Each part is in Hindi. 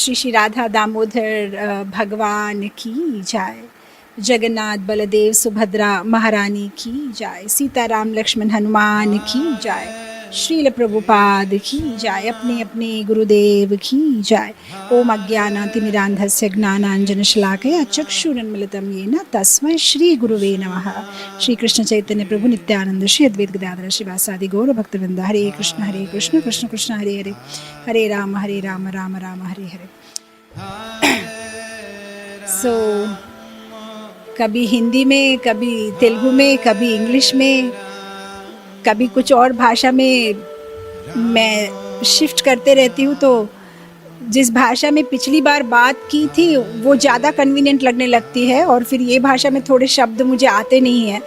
श्री श्री राधा दामोदर भगवान की जय। जगन्नाथ बलदेव सुभद्रा महारानी की जय। सीताराम लक्ष्मण हनुमान की जय। श्रील प्रभुपाद की जय। अपने अपने गुरुदेव की जय। ओम अज्ञानातिमिरान्धस्य ज्ञानाञ्जनशलाकया चक्षुरुन्मिलितं येन तस्मै श्री गुरुवे नमः। श्री कृष्ण चैतन्य प्रभु नित्यानंद श्री अद्वैत गदाधर श्रीवासादि गौर भक्तवृंद। हरे कृष्ण कृष्ण कृष्ण हरे हरे, हरे राम राम राम हरे हरे। कभी हिंदी में, कभी तेलुगु में, कभी इंग्लिश में, कभी कुछ और भाषा में मैं शिफ्ट करते रहती हूँ। तो जिस भाषा में पिछली बार बात की थी वो ज़्यादा कन्वीनियंट लगने लगती है, और फिर ये भाषा में थोड़े शब्द मुझे आते नहीं हैं।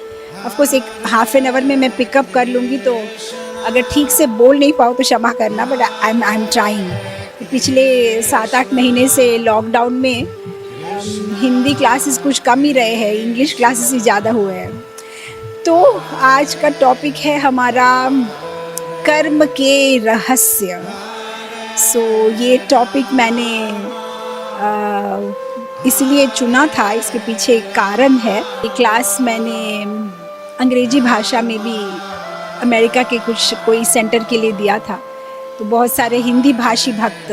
ऑफकोर्स एक हाफ एन आवर में मैं पिकअप कर लूँगी, तो अगर ठीक से बोल नहीं पाऊँ तो क्षमा करना, बट आई एम ट्राइंग। पिछले 7-8 महीने से लॉकडाउन में हिंदी क्लासेस कुछ कम ही रहे हैं, इंग्लिश क्लासेस ही ज़्यादा हुए हैं। तो आज का टॉपिक है हमारा कर्म के रहस्य। ये टॉपिक मैंने इसलिए चुना था, इसके पीछे एक कारण है। ये क्लास मैंने अंग्रेजी भाषा में भी अमेरिका के कोई सेंटर के लिए दिया था, तो बहुत सारे हिंदी भाषी भक्त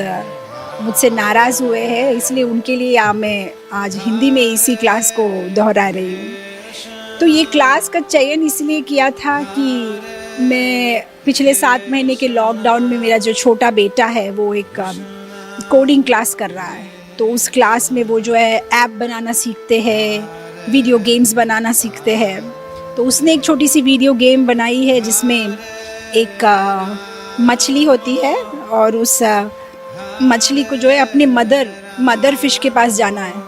मुझसे नाराज़ हुए हैं, इसलिए उनके लिए मैं आज हिंदी में इसी क्लास को दोहरा रही हूँ। तो ये क्लास का चयन इसलिए किया था कि मैं पिछले 7 महीने के लॉकडाउन में मेरा जो छोटा बेटा है वो एक कोडिंग क्लास कर रहा है। तो उस क्लास में वो जो है ऐप बनाना सीखते हैं, वीडियो गेम्स बनाना सीखते हैं। तो उसने एक छोटी सी वीडियो गेम बनाई है जिसमें एक मछली होती है, और उस मछली को जो है अपने मदर फिश के पास जाना है।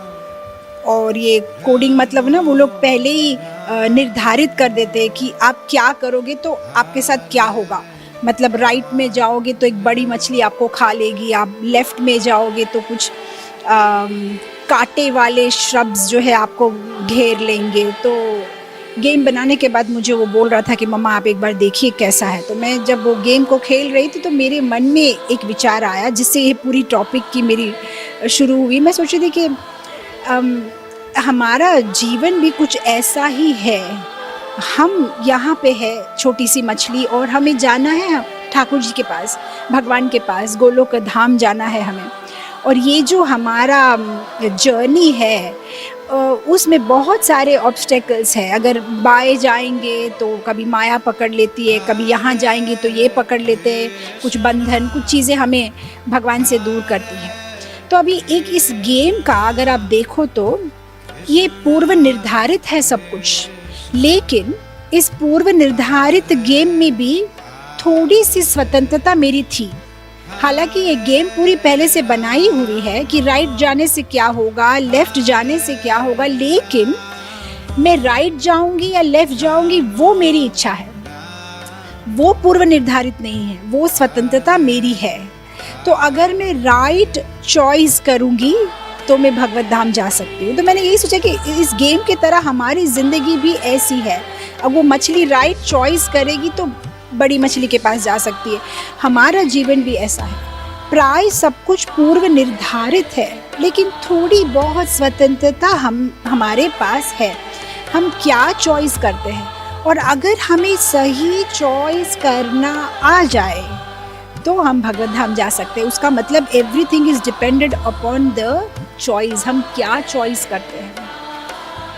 और ये कोडिंग मतलब ना, वो लोग पहले ही निर्धारित कर देते हैं कि आप क्या करोगे तो आपके साथ क्या होगा। मतलब राइट में जाओगे तो एक बड़ी मछली आपको खा लेगी, आप लेफ़्ट में जाओगे तो कुछ कांटे वाले श्रब्स जो है आपको घेर लेंगे। तो गेम बनाने के बाद मुझे वो बोल रहा था कि मम्मा आप एक बार देखिए कैसा है। तो मैं जब वो गेम को खेल रही थी तो मेरे मन में एक विचार आया जिससे ये पूरी टॉपिक की मेरी शुरू हुई। मैं सोच रही थी कि हमारा जीवन भी कुछ ऐसा ही है। हम यहाँ पे है छोटी सी मछली, और हमें जाना है ठाकुर जी के पास, भगवान के पास, गोलोक धाम जाना है हमें। और ये जो हमारा जर्नी है उसमें बहुत सारे ऑब्स्टेकल्स हैं। अगर बाएं जाएंगे तो कभी माया पकड़ लेती है, कभी यहाँ जाएंगे तो ये पकड़ लेते हैं, कुछ बंधन, कुछ चीज़ें हमें भगवान से दूर करती हैं। तो अभी एक इस गेम का अगर आप देखो तो ये पूर्व निर्धारित है सब कुछ, लेकिन इस पूर्व निर्धारित गेम में भी थोड़ी सी स्वतंत्रता मेरी थी। हालांकि ये गेम पूरी पहले से बनाई हुई है कि राइट जाने से क्या होगा, लेफ़्ट जाने से क्या होगा, लेकिन मैं राइट जाऊंगी या लेफ़्ट जाऊंगी वो मेरी इच्छा है, वो पूर्व निर्धारित नहीं है, वो स्वतंत्रता मेरी है। तो अगर मैं राइट चॉइस करूंगी तो मैं भगवत धाम जा सकती हूँ। तो मैंने यही सोचा कि इस गेम की तरह हमारी ज़िंदगी भी ऐसी है। अब वो मछली राइट चॉइस करेगी तो बड़ी मछली के पास जा सकती है। हमारा जीवन भी ऐसा है, प्राय सब कुछ पूर्व निर्धारित है, लेकिन थोड़ी बहुत स्वतंत्रता हमारे पास है। हम क्या चॉइस करते हैं, और अगर हमें सही चॉइस करना आ जाए तो हम भगवत धाम जा सकते हैं। उसका मतलब everything is depended upon the choice, हम क्या चॉइस करते हैं।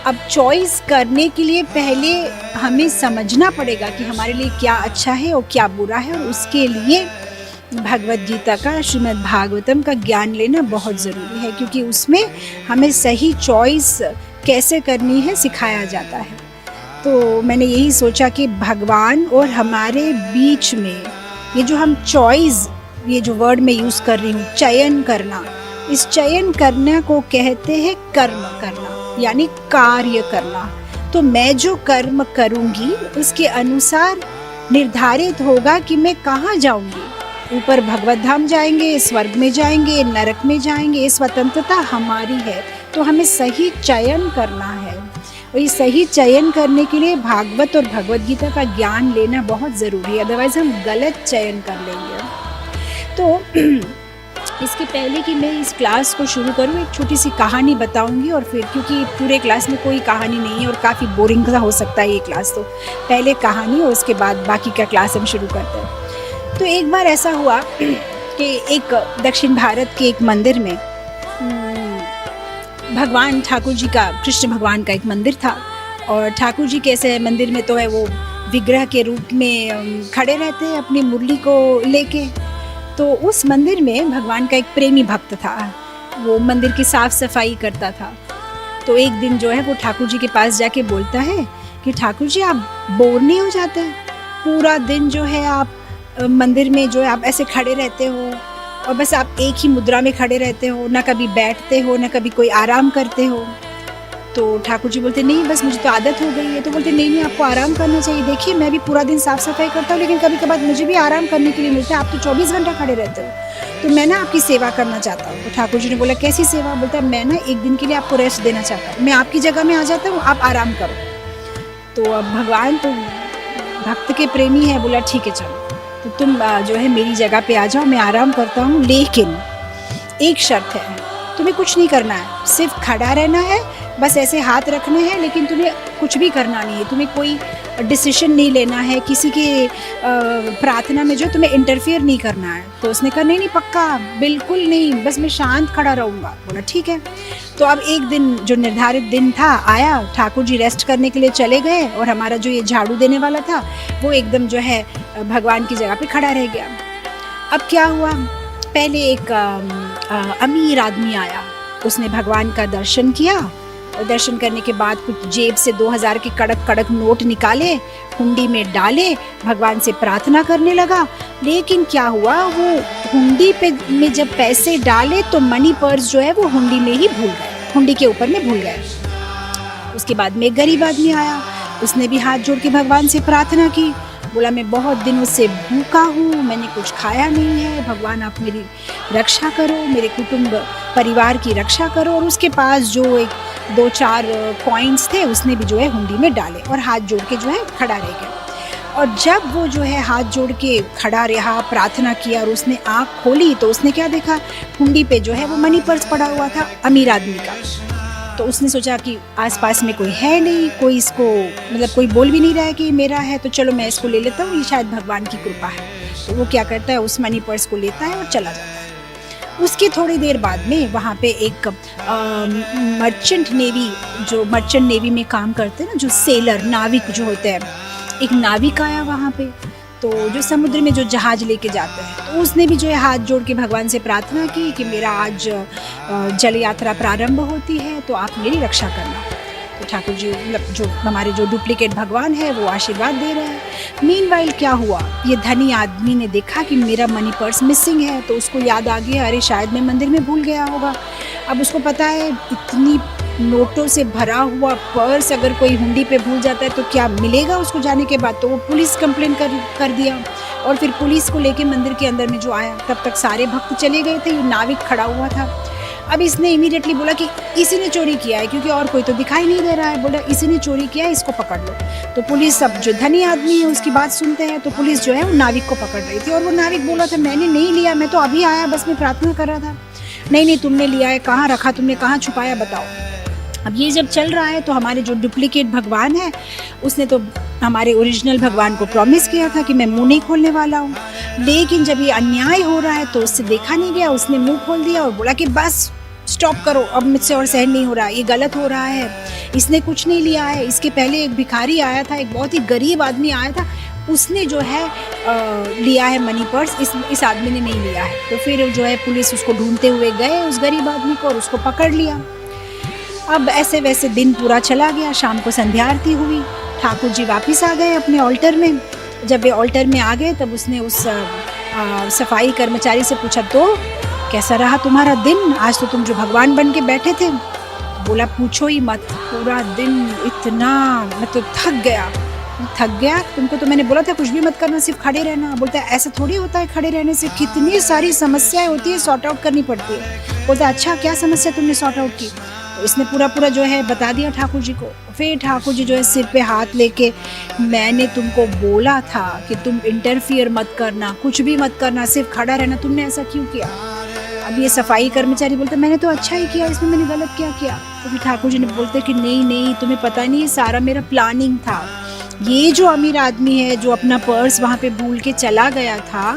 अब चॉइस करने के लिए पहले हमें समझना पड़ेगा कि हमारे लिए क्या अच्छा है और क्या बुरा है, और उसके लिए भगवद गीता का, श्रीमद् भागवतम का ज्ञान लेना बहुत ज़रूरी है, क्योंकि उसमें हमें सही चॉइस कैसे करनी है सिखाया जाता है। तो मैंने यही सोचा कि भगवान और हमारे बीच में ये जो हम चॉइस, ये जो वर्ड मैं यूज़ कर रही हूँ, चयन करना, इस चयन करने को कहते हैं कर्म करना, यानी कार्य करना। तो मैं जो कर्म करूँगी उसके अनुसार निर्धारित होगा कि मैं कहाँ जाऊँगी। ऊपर भगवत धाम जाएंगे, स्वर्ग में जाएंगे, नरक में जाएंगे, ये स्वतंत्रता हमारी है। तो हमें सही चयन करना है, और ये सही चयन करने के लिए भागवत और भगवद गीता का ज्ञान लेना बहुत ज़रूरी है, अदरवाइज़ हम गलत चयन कर लेंगे। तो इसके पहले कि मैं इस क्लास को शुरू करूँ, एक छोटी सी कहानी बताऊंगी, और फिर क्योंकि पूरे क्लास में कोई कहानी नहीं है और काफ़ी बोरिंग सा हो सकता है ये क्लास, तो पहले कहानी और उसके बाद बाकी का क्लास हम शुरू करते हैं। तो एक बार ऐसा हुआ कि एक दक्षिण भारत के एक मंदिर में भगवान ठाकुर जी का, कृष्ण भगवान का एक मंदिर था, और ठाकुर जी कैसे मंदिर में तो है वो विग्रह के रूप में खड़े रहते हैं अपनी मुरली को लेके। तो उस मंदिर में भगवान का एक प्रेमी भक्त था, वो मंदिर की साफ सफाई करता था। तो एक दिन जो है वो ठाकुर जी के पास जाके बोलता है कि ठाकुर जी आप बोर नहीं हो जाते? पूरा दिन जो है आप मंदिर में जो है आप ऐसे खड़े रहते हो और बस आप एक ही मुद्रा में खड़े रहते हो, ना कभी बैठते हो ना कभी कोई आराम करते हो। तो ठाकुर जी बोलते नहीं, बस मुझे तो आदत हो गई है। तो बोलते नहीं आपको आराम करना चाहिए, देखिए मैं भी पूरा दिन साफ सफाई करता हूँ लेकिन कभी कभार मुझे भी आराम करने के लिए मिलता है, आप तो 24 घंटा खड़े रहते हो, तो मैं ना आपकी सेवा करना चाहता हूँ। तो ठाकुर जी ने बोला कैसी सेवा? बोलता है मैं ना एक दिन के लिए आपको रेस्ट देना चाहता हूँ, मैं आपकी जगह में आ जाता हूँ, आप आराम करो। तो अब भगवान तो भक्त के प्रेमी है, बोला ठीक है चलो, तो तुम जो है मेरी जगह पे आ जाओ, मैं आराम करता हूँ, लेकिन एक शर्त है, तुम्हें कुछ नहीं करना है, सिर्फ खड़ा रहना है, बस ऐसे हाथ रखने हैं, लेकिन तुम्हें कुछ भी करना नहीं है, तुम्हें कोई डिसीजन नहीं लेना है, किसी के प्रार्थना में जो तुम्हें इंटरफेयर नहीं करना है। तो उसने कहा नहीं पक्का, बिल्कुल नहीं, बस मैं शांत खड़ा रहूँगा। बोला ठीक है। तो अब एक दिन जो निर्धारित दिन था आया, ठाकुर जी रेस्ट करने के लिए चले गए और हमारा जो ये झाड़ू देने वाला था वो एकदम जो है भगवान की जगह पे खड़ा रह गया। अब क्या हुआ, पहले एक अमीर आदमी आया, उसने भगवान का दर्शन किया, और दर्शन करने के बाद कुछ जेब से 2000 के कड़क कड़क नोट निकाले, हुंडी में डाले, भगवान से प्रार्थना करने लगा। लेकिन क्या हुआ, वो हुंडी पे में जब पैसे डाले तो मनी पर्स जो है वो हुंडी में ही भूल गए, हुंडी के ऊपर में भूल गए। उसके बाद में एक गरीब आदमी आया, उसने भी हाथ जोड़ के भगवान से प्रार्थना की, बोला मैं बहुत दिनों से भूखा हूँ, मैंने कुछ खाया नहीं है, भगवान आप मेरी रक्षा करो, मेरे कुटुंब परिवार की रक्षा करो। और उसके पास जो एक 2-4 कॉइन्स थे उसने भी जो है हुंडी में डाले और हाथ जोड़ के जो है खड़ा रह गया। और जब वो जो है हाथ जोड़ के खड़ा रहा, प्रार्थना किया और उसने आँख खोली तो उसने क्या देखा, हुंडी पे जो है वो मनी पर्स पड़ा हुआ था अमीर आदमी का। तो उसने सोचा कि आसपास में कोई है नहीं, कोई इसको मतलब कोई बोल भी नहीं रहा है कि मेरा है, तो चलो मैं इसको ले लेता हूँ, ये शायद भगवान की कृपा है। तो वो क्या करता है, उस मनी पर्स को लेता है और चला जाता है। उसके थोड़ी देर बाद में वहाँ पे एक मर्चेंट नेवी में काम करते हैं ना, जो सेलर नाविक जो होते हैं, एक नाविक आया वहाँ पे, तो जो समुद्र में जो जहाज लेके जाते हैं, तो उसने भी जो है हाथ जोड़ के भगवान से प्रार्थना की कि मेरा आज जल यात्रा प्रारंभ होती है, तो आप मेरी रक्षा करना। तो ठाकुर जी मतलब जो हमारे जो डुप्लीकेट भगवान है वो आशीर्वाद दे रहे हैं। मीनवाइल क्या हुआ, ये धनी आदमी ने देखा कि मेरा मनी पर्स मिसिंग है, तो उसको याद आ गया, अरे शायद मैं मंदिर में भूल गया होगा। अब उसको पता है इतनी नोटों से भरा हुआ पर्स अगर कोई हुंडी पे भूल जाता है तो क्या मिलेगा उसको जाने के बाद। तो वो पुलिस कंप्लेन कर दिया, और फिर पुलिस को लेके मंदिर के अंदर में जो आया, तब तक सारे भक्त चले गए थे, ये नाविक खड़ा हुआ था। अब इसने इमीडिएटली बोला कि इसी ने चोरी किया है, क्योंकि और कोई तो दिखाई नहीं दे रहा है, बोला इसी ने चोरी किया है, इसको पकड़ लो। तो पुलिस सब जो धनी आदमी है उसकी बात सुनते हैं, तो पुलिस जो है वो नाविक को पकड़ रही थी, और वो नाविक बोला था मैंने नहीं लिया, मैं तो अभी आया, बस मैं प्रार्थना कर रहा था। नहीं तुमने लिया है, कहाँ रखा तुमने, कहाँ छुपाया, बताओ। अब ये जब चल रहा है तो हमारे जो डुप्लीकेट भगवान है उसने तो हमारे ओरिजिनल भगवान को प्रॉमिस किया था कि मैं मुंह नहीं खोलने वाला हूँ, लेकिन जब ये अन्याय हो रहा है तो उससे देखा नहीं गया, उसने मुंह खोल दिया और बोला कि बस स्टॉप करो, अब मुझसे और सहन नहीं हो रहा, ये गलत हो रहा है, इसने कुछ नहीं लिया है। इसके पहले एक भिखारी आया था, एक बहुत ही गरीब आदमी आया था, उसने जो है लिया है मनी पर्स, इस आदमी ने नहीं लिया है। तो फिर जो है पुलिस उसको ढूंढते हुए गए उस गरीब आदमी को और उसको पकड़ लिया। अब ऐसे वैसे दिन पूरा चला गया, शाम को संध्या आरती हुई, ठाकुर जी वापस आ गए अपने ऑल्टर में। जब वे ऑल्टर में आ गए तब उसने उस सफाई कर्मचारी से पूछा तो कैसा रहा तुम्हारा दिन, आज तो तुम जो भगवान बन के बैठे थे। बोला पूछो ही मत, पूरा दिन इतना मैं तो थक गया, तुमको तो मैंने बोला था कुछ भी मत करना, सिर्फ खड़े रहना। बोलता है ऐसा थोड़ी होता है, खड़े रहने से कितनी सारी समस्याएं होती है, सॉर्ट आउट करनी पड़ती है। बोलता है अच्छा क्या समस्या तुमने सॉर्ट आउट की। तो इसने पूरा जो है बता दिया ठाकुर जी को। फिर ठाकुर जी जो है सिर पे हाथ लेके, मैंने तुमको बोला था कि तुम इंटरफियर मत करना, कुछ भी मत करना, सिर्फ खड़ा रहना, तुमने ऐसा क्यों किया। अब ये सफाई कर्मचारी बोलते मैंने तो अच्छा ही किया, इसमें मैंने गलत क्या किया? तो फिर ठाकुर जी ने बोलते कि नहीं नहीं, तुम्हें पता नहीं, ये सारा मेरा प्लानिंग था। ये जो अमीर आदमी है जो अपना पर्स वहाँ पे भूल के चला गया था,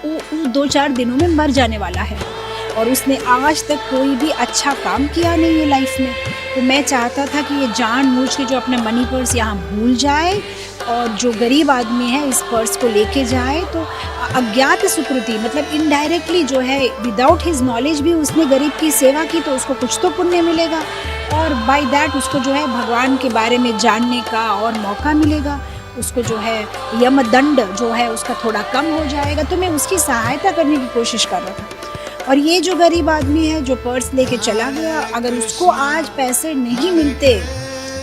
वो 2-4 दिनों में मर जाने वाला है और उसने आज तक कोई भी अच्छा काम किया नहीं है लाइफ में। तो मैं चाहता था कि ये जानबूझ के जो अपना मनी पर्स यहाँ भूल जाए और जो गरीब आदमी है इस पर्स को लेके जाए, तो अज्ञात सुकृति मतलब इनडायरेक्टली जो है विदाउट हिज नॉलेज भी उसने गरीब की सेवा की, तो उसको कुछ तो पुण्य मिलेगा और बाय दैट उसको जो है भगवान के बारे में जानने का और मौका मिलेगा, उसको जो है यमदंड जो है उसका थोड़ा कम हो जाएगा। तो मैं उसकी सहायता करने की कोशिश कर रहा था। और ये जो गरीब आदमी है जो पर्स लेके चला गया, अगर उसको आज पैसे नहीं मिलते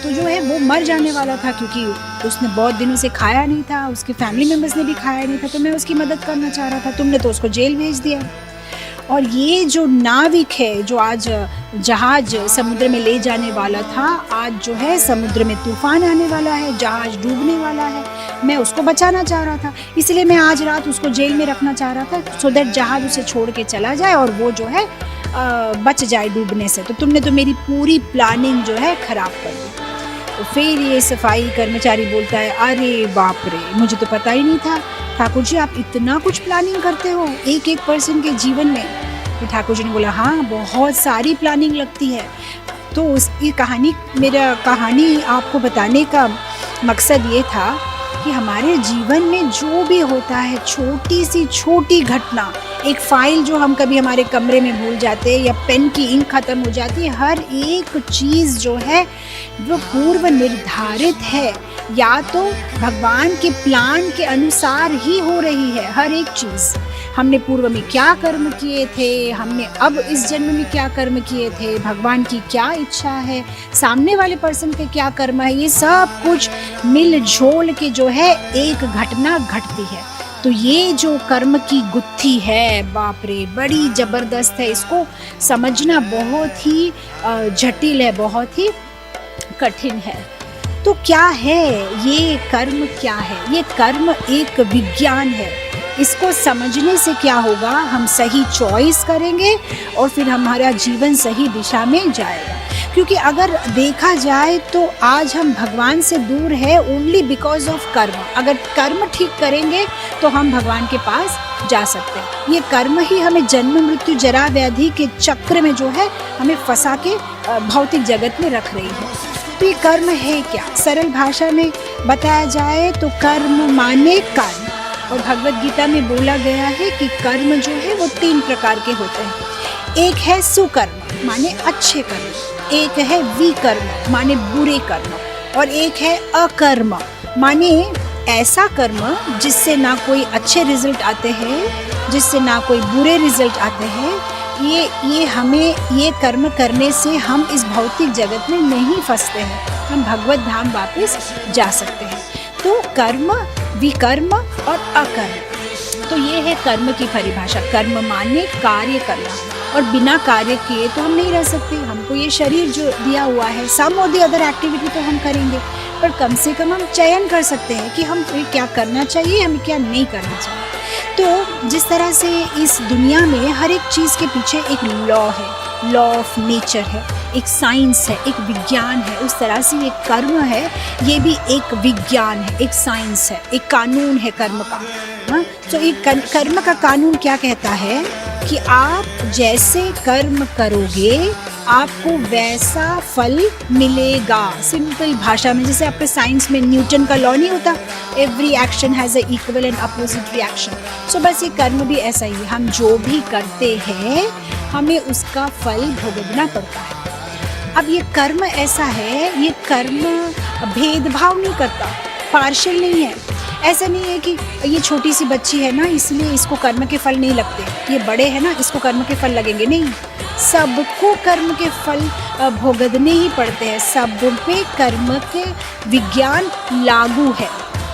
तो जो है वो मर जाने वाला था, क्योंकि उसने बहुत दिनों से खाया नहीं था, उसके फैमिली मेम्बर्स ने भी खाया नहीं था। तो मैं उसकी मदद करना चाह रहा था, तुमने तो उसको जेल भेज दिया। और ये जो नाविक है जो आज जहाज समुद्र में ले जाने वाला था, आज जो है समुद्र में तूफान आने वाला है, जहाज डूबने वाला है, मैं उसको बचाना चाह रहा था, इसलिए मैं आज रात उसको जेल में रखना चाह रहा था, सो दैट जहाज उसे छोड़ के चला जाए और वो जो है बच जाए डूबने से। तो तुमने तो मेरी पूरी प्लानिंग जो है ख़राब कर दी। तो फिर ये सफाई कर्मचारी बोलता है, अरे बाप रे, मुझे तो पता ही नहीं था ठाकुर जी, आप इतना कुछ प्लानिंग करते हो एक एक पर्सन के जीवन में। तो ठाकुर जी ने बोला, हाँ बहुत सारी प्लानिंग लगती है। तो उसकी मेरा कहानी आपको बताने का मकसद ये था कि हमारे जीवन में जो भी होता है, छोटी सी छोटी घटना, एक फाइल जो हम कभी हमारे कमरे में भूल जाते हैं या पेन की इंक ख़त्म हो जाती है, हर एक चीज़ जो है वो पूर्व निर्धारित है, या तो भगवान के प्लान के अनुसार ही हो रही है। हर एक चीज़ हमने पूर्व में क्या कर्म किए थे, हमने अब इस जन्म में क्या कर्म किए थे, भगवान की क्या इच्छा है, सामने वाले पर्सन के क्या कर्म है, ये सब कुछ मिलझोल के जो है एक घटना घटती है। तो ये जो कर्म की गुत्थी है, बाप रे, बड़ी ज़बरदस्त है। इसको समझना बहुत ही जटिल है, बहुत ही कठिन है। तो क्या है ये कर्म? क्या है ये कर्म? एक विज्ञान है। इसको समझने से क्या होगा, हम सही चॉइस करेंगे और फिर हमारा जीवन सही दिशा में जाएगा। क्योंकि अगर देखा जाए तो आज हम भगवान से दूर है ओनली बिकॉज ऑफ कर्म। अगर कर्म ठीक करेंगे तो हम भगवान के पास जा सकते हैं। ये कर्म ही हमें जन्म मृत्यु जरा व्याधि के चक्र में जो है हमें फंसा के भौतिक जगत में रख रही है। तो ये कर्म है क्या? सरल भाषा में बताया जाए तो कर्म माने कर्म। और भगवत गीता में बोला गया है कि कर्म जो है वो 3 प्रकार के होते हैं। एक है सुकर्म माने अच्छे कर्म, एक है विकर्म माने बुरे कर्म, और एक है अकर्म माने ऐसा कर्म जिससे ना कोई अच्छे रिजल्ट आते हैं, जिससे ना कोई बुरे रिजल्ट आते हैं। ये हमें ये कर्म करने से हम इस भौतिक जगत में नहीं फंसते हैं, हम भगवत धाम वापस जा सकते हैं। तो कर्म, विकर्म और अकर्म, तो ये है कर्म की परिभाषा। कर्म माने कार्य करना, और बिना कार्य किए तो हम नहीं रह सकते। हमको ये शरीर जो दिया हुआ है, सम और दी अदर एक्टिविटी तो हम करेंगे, पर कम से कम हम चयन कर सकते हैं कि हम क्या करना चाहिए, हमें क्या नहीं करना चाहिए। तो जिस तरह से इस दुनिया में हर एक चीज़ के पीछे एक लॉ है, लॉ ऑफ नेचर है, एक साइंस है, एक विज्ञान है, उस तरह से ये कर्म है, ये भी एक विज्ञान है, एक साइंस है, एक कानून है कर्म का। हाँ, तो एक कर्म का कानून क्या कहता है कि आप जैसे कर्म करोगे आपको वैसा फल मिलेगा। सिंपल भाषा में, जैसे आपके साइंस में न्यूटन का लॉ नहीं होता, every action has a equal and opposite reaction. So बस ये कर्म भी ऐसा ही है, हम जो भी करते हैं हमें उसका फल भुगतना पड़ता है। अब ये कर्म ऐसा है, ये कर्म भेदभाव नहीं करता, पार्शियल नहीं है। ऐसा नहीं है कि ये छोटी सी बच्ची है ना इसलिए इसको कर्म के फल नहीं लगते, ये बड़े हैं ना इसको कर्म के फल लगेंगे, नहीं, सबको कर्म के फल भुगतने ही पड़ते हैं। सब पे कर्म के विज्ञान लागू है।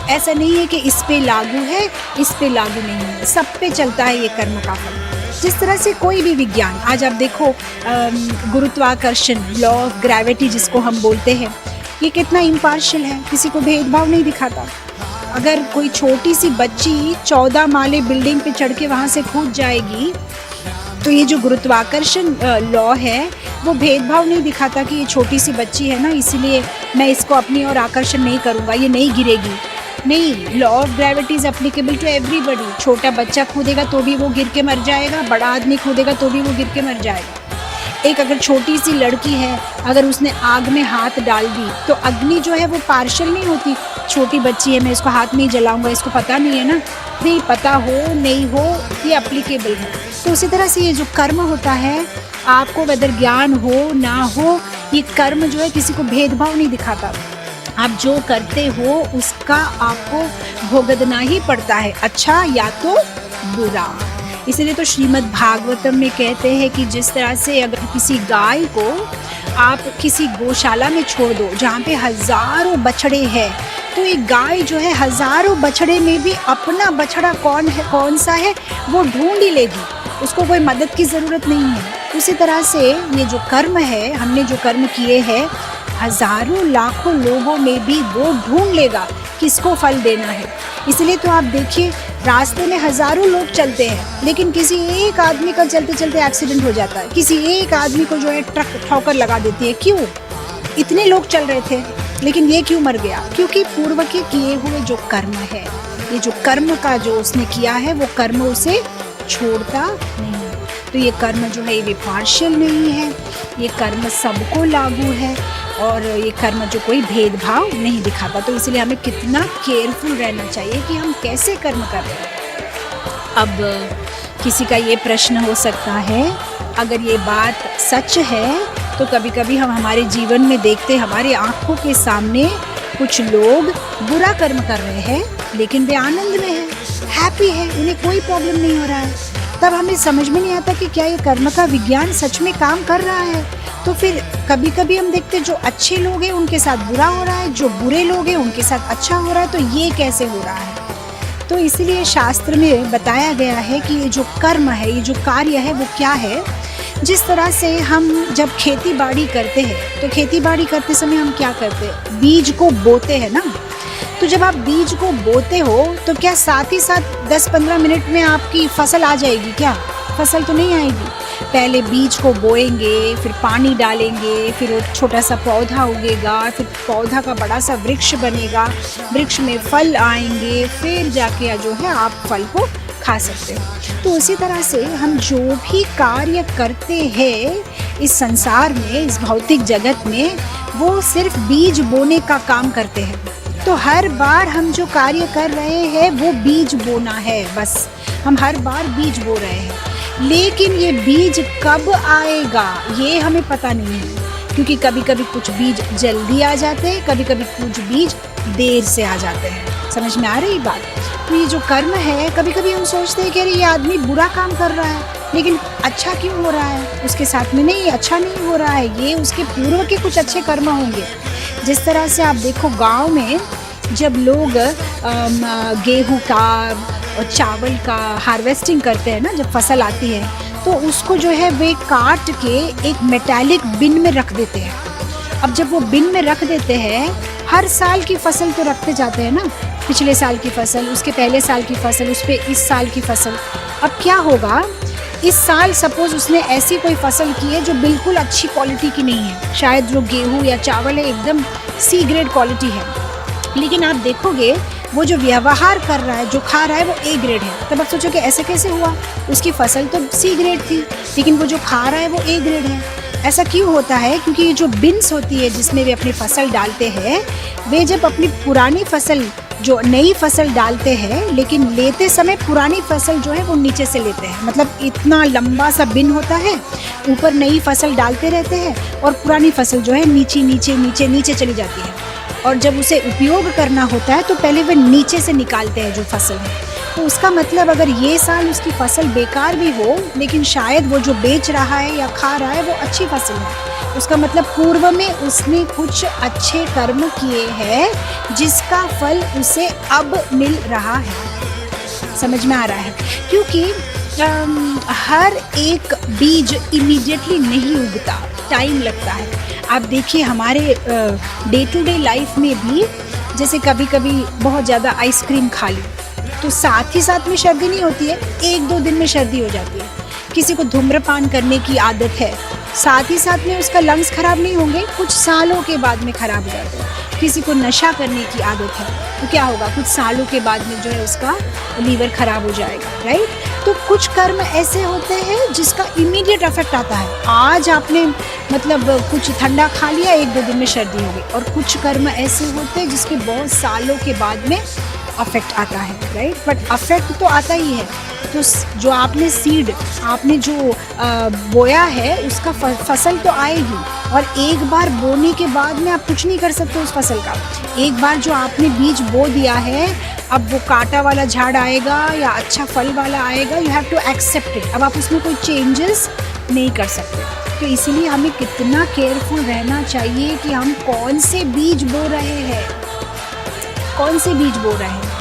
ऐसा नहीं है कि इस पे लागू है, इस पे लागू नहीं है, सब पे चलता है ये कर्म का फल। जिस तरह से कोई भी विज्ञान, आज आप देखो गुरुत्वाकर्षण, लॉ ऑफ ग्रेविटी जिसको हम बोलते हैं, ये कितना इम्पार्शियल है, किसी को भेदभाव नहीं दिखाता। अगर कोई छोटी सी बच्ची 14 माले बिल्डिंग पे चढ़ के वहाँ से कूद जाएगी तो ये जो गुरुत्वाकर्षण लॉ है वो भेदभाव नहीं दिखाता कि ये छोटी सी बच्ची है ना, इसीलिए मैं इसको अपनी ओर आकर्षण नहीं करूँगा, ये नहीं गिरेगी। नहीं, law of gravity is applicable to everybody. छोटा बच्चा कूदेगा तो भी वो गिर के मर जाएगा, बड़ा आदमी कूदेगा तो भी वो गिर के मर जाएगा। एक अगर छोटी सी लड़की है, अगर उसने आग में हाथ डाल दी तो अग्नि जो है वो पार्शियल नहीं होती। छोटी बच्ची है, मैं इसको हाथ नहीं जलाऊंगा, इसको पता नहीं है ना, नहीं पता हो नहीं हो ये एप्लीकेबल है। तो उसी तरह से ये जो कर्म होता है, आपको वेदर ज्ञान हो ना हो, ये कर्म जो है किसी को भेदभाव नहीं दिखाता। आप जो करते हो उसका आपको भुगतना ही पड़ता है, अच्छा या तो बुरा। इसलिए तो श्रीमद् भागवतम में कहते हैं कि जिस तरह से अगर किसी गाय को आप किसी गौशाला में छोड़ दो जहाँ पे हज़ारों बछड़े हैं, तो एक गाय जो है हज़ारों बछड़े में भी अपना बछड़ा कौन सा है वो ढूंढ ही लेगी, उसको कोई मदद की ज़रूरत नहीं है। उसी तरह से ये जो कर्म है, हमने जो कर्म किए हैं, हज़ारों लाखों लोगों में भी वो ढूंढ लेगा किसको फल देना है। इसलिए तो आप देखिए रास्ते में हज़ारों लोग चलते हैं, लेकिन किसी एक आदमी का चलते चलते एक्सीडेंट हो जाता है, किसी एक आदमी को जो है ट्रक ठोकर लगा देती है। क्यों? इतने लोग चल रहे थे लेकिन ये क्यों मर गया? क्योंकि पूर्व के किए हुए जो कर्म है, ये जो कर्म का जो उसने किया है वो कर्म उसे छोड़ता नहीं। तो ये कर्म जो है ये पार्शियल नहीं है, ये कर्म सबको लागू है और ये कर्म जो कोई भेदभाव नहीं दिखाता। तो इसलिए हमें कितना केयरफुल रहना चाहिए कि हम कैसे कर्म कर रहे हैं। अब किसी का ये प्रश्न हो सकता है, अगर ये बात सच है तो कभी कभी हम हमारे जीवन में देखते, हमारे आँखों के सामने कुछ लोग बुरा कर्म कर रहे हैं लेकिन वे आनंद में हैं, हैप्पी है, उन्हें कोई प्रॉब्लम नहीं हो रहा है। तब हमें समझ में नहीं आता कि क्या ये कर्म का विज्ञान सच में काम कर रहा है। तो फिर कभी कभी हम देखते जो अच्छे लोग हैं उनके साथ बुरा हो रहा है, जो बुरे लोग हैं उनके साथ अच्छा हो रहा है, तो ये कैसे हो रहा है? तो इसलिए शास्त्र में बताया गया है कि ये जो कर्म है, ये जो कार्य है वो क्या है। जिस तरह से हम जब खेती बाड़ी करते हैं तो खेती बाड़ी करते समय हम क्या करते हैं, बीज को बोते हैं ना। तो जब आप बीज को बोते हो तो क्या साथ ही साथ 10-15 मिनट में आपकी फसल आ जाएगी? क्या फसल तो नहीं आएगी। पहले बीज को बोएंगे, फिर पानी डालेंगे, फिर वो छोटा सा पौधा उगेगा, फिर पौधा का बड़ा सा वृक्ष बनेगा, वृक्ष में फल आएंगे, फिर जाके जो है आप फल को खा सकते हो। तो उसी तरह से हम जो भी कार्य करते हैं इस संसार में, इस भौतिक जगत में, वो सिर्फ बीज बोने का काम करते हैं। तो हर बार हम जो कार्य कर रहे हैं वो बीज बोना है, बस हम हर बार बीज बो रहे हैं। लेकिन ये बीज कब आएगा ये हमें पता नहीं है, क्योंकि कभी कभी कुछ बीज जल्दी आ जाते हैं, कभी कभी कुछ बीज देर से आ जाते हैं। समझ में आ रही बात? तो ये जो कर्म है, कभी कभी हम सोचते हैं कि अरे ये आदमी बुरा काम कर रहा है लेकिन अच्छा क्यों हो रहा है उसके साथ में? नहीं, अच्छा नहीं हो रहा है, ये उसके पूर्व के कुछ अच्छे कर्म होंगे। जिस तरह से आप देखो गांव में जब लोग गेहूं का और चावल का हार्वेस्टिंग करते हैं ना, जब फसल आती है तो उसको जो है वे काट के एक मेटालिक बिन में रख देते हैं। अब जब वो बिन में रख देते हैं, हर साल की फसल तो रखते जाते हैं ना, पिछले साल की फसल, उसके पहले साल की फसल, उस पर इस साल की फसल। अब क्या होगा, इस साल सपोज उसने ऐसी कोई फसल की है जो बिल्कुल अच्छी क्वालिटी की नहीं है, शायद जो गेहूं या चावल है एकदम सी ग्रेड क्वालिटी है, लेकिन आप देखोगे वो जो व्यवहार कर रहा है, जो खा रहा है वो ए ग्रेड है। तब आप सोचो कि ऐसे कैसे हुआ, उसकी फसल तो सी ग्रेड थी लेकिन वो जो खा रहा है वो ए ग्रेड है। ऐसा क्यों होता है? क्योंकि ये जो बिन्स होती है जिसमें वे अपनी फसल डालते हैं, वे जब अपनी पुरानी फसल जो नई फसल डालते हैं, लेकिन लेते समय पुरानी फसल जो है वो नीचे से लेते हैं, मतलब इतना लंबा सा बिन होता है, ऊपर नई फसल डालते रहते हैं और पुरानी फसल जो है नीचे नीचे नीचे नीचे चली जाती है। और जब उसे उपयोग करना होता है तो पहले वे नीचे से निकालते हैं जो फसल है। तो उसका मतलब अगर ये साल उसकी फसल बेकार भी हो, लेकिन शायद वो जो बेच रहा है या खा रहा है वो अच्छी फसल है, उसका मतलब पूर्व में उसने कुछ अच्छे कर्म किए हैं जिसका फल उसे अब मिल रहा है। समझ में आ रहा है? क्योंकि हर एक बीज इमीडिएटली नहीं उगता, टाइम लगता है। आप देखिए हमारे डे टू डे लाइफ में भी, जैसे कभी कभी बहुत ज़्यादा आइसक्रीम खा ली तो साथ ही साथ में सर्दी नहीं होती है, 1-2 दिन में सर्दी हो जाती है। किसी को धूम्रपान करने की आदत है, साथ ही साथ में उसका लंग्स खराब नहीं होंगे, कुछ सालों के बाद में खराब हो जाते हैं। किसी को नशा करने की आदत है तो क्या होगा, कुछ सालों के बाद में जो है उसका लीवर खराब हो जाएगा, राइट। तो कुछ कर्म ऐसे होते हैं जिसका इमीडिएट इफेक्ट आता है। आज आपने मतलब कुछ ठंडा खा लिया, 1-2 दिन में सर्दी हो गई, और कुछ कर्म ऐसे होते हैं जिसके बहुत सालों के बाद में अफेक्ट आता है, राइट। बट अफेक्ट तो आता ही है। तो जो आपने सीड आपने जो बोया है उसका फसल तो आएगी, और एक बार बोने के बाद में आप कुछ नहीं कर सकते उस फसल का। एक बार जो आपने बीज बो दिया है, अब वो कांटा वाला झाड़ आएगा या अच्छा फल वाला आएगा, you have to accept it. अब आप उसमें कोई चेंजेस नहीं कर सकते। तो इसीलिए हमें कितना केयरफुल रहना चाहिए कि हम कौन से बीज बो रहे हैं, कौन से बीज बो रहे हैं।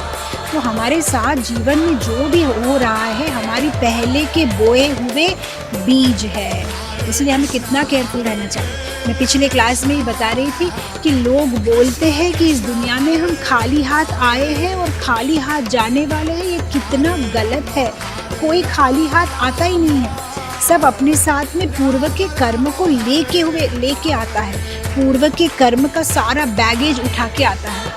तो हमारे साथ जीवन में जो भी हो रहा है हमारी पहले के बोए हुए बीज है, इसलिए हमें कितना केयरफुल रहना चाहिए। मैं पिछले क्लास में ही बता रही थी कि लोग बोलते हैं कि इस दुनिया में हम खाली हाथ आए हैं और खाली हाथ जाने वाले हैं। ये कितना गलत है। कोई खाली हाथ आता ही नहीं है। सब अपने साथ में पूर्व के कर्म को लेके आता है। पूर्व के कर्म का सारा बैगेज उठा के आता है।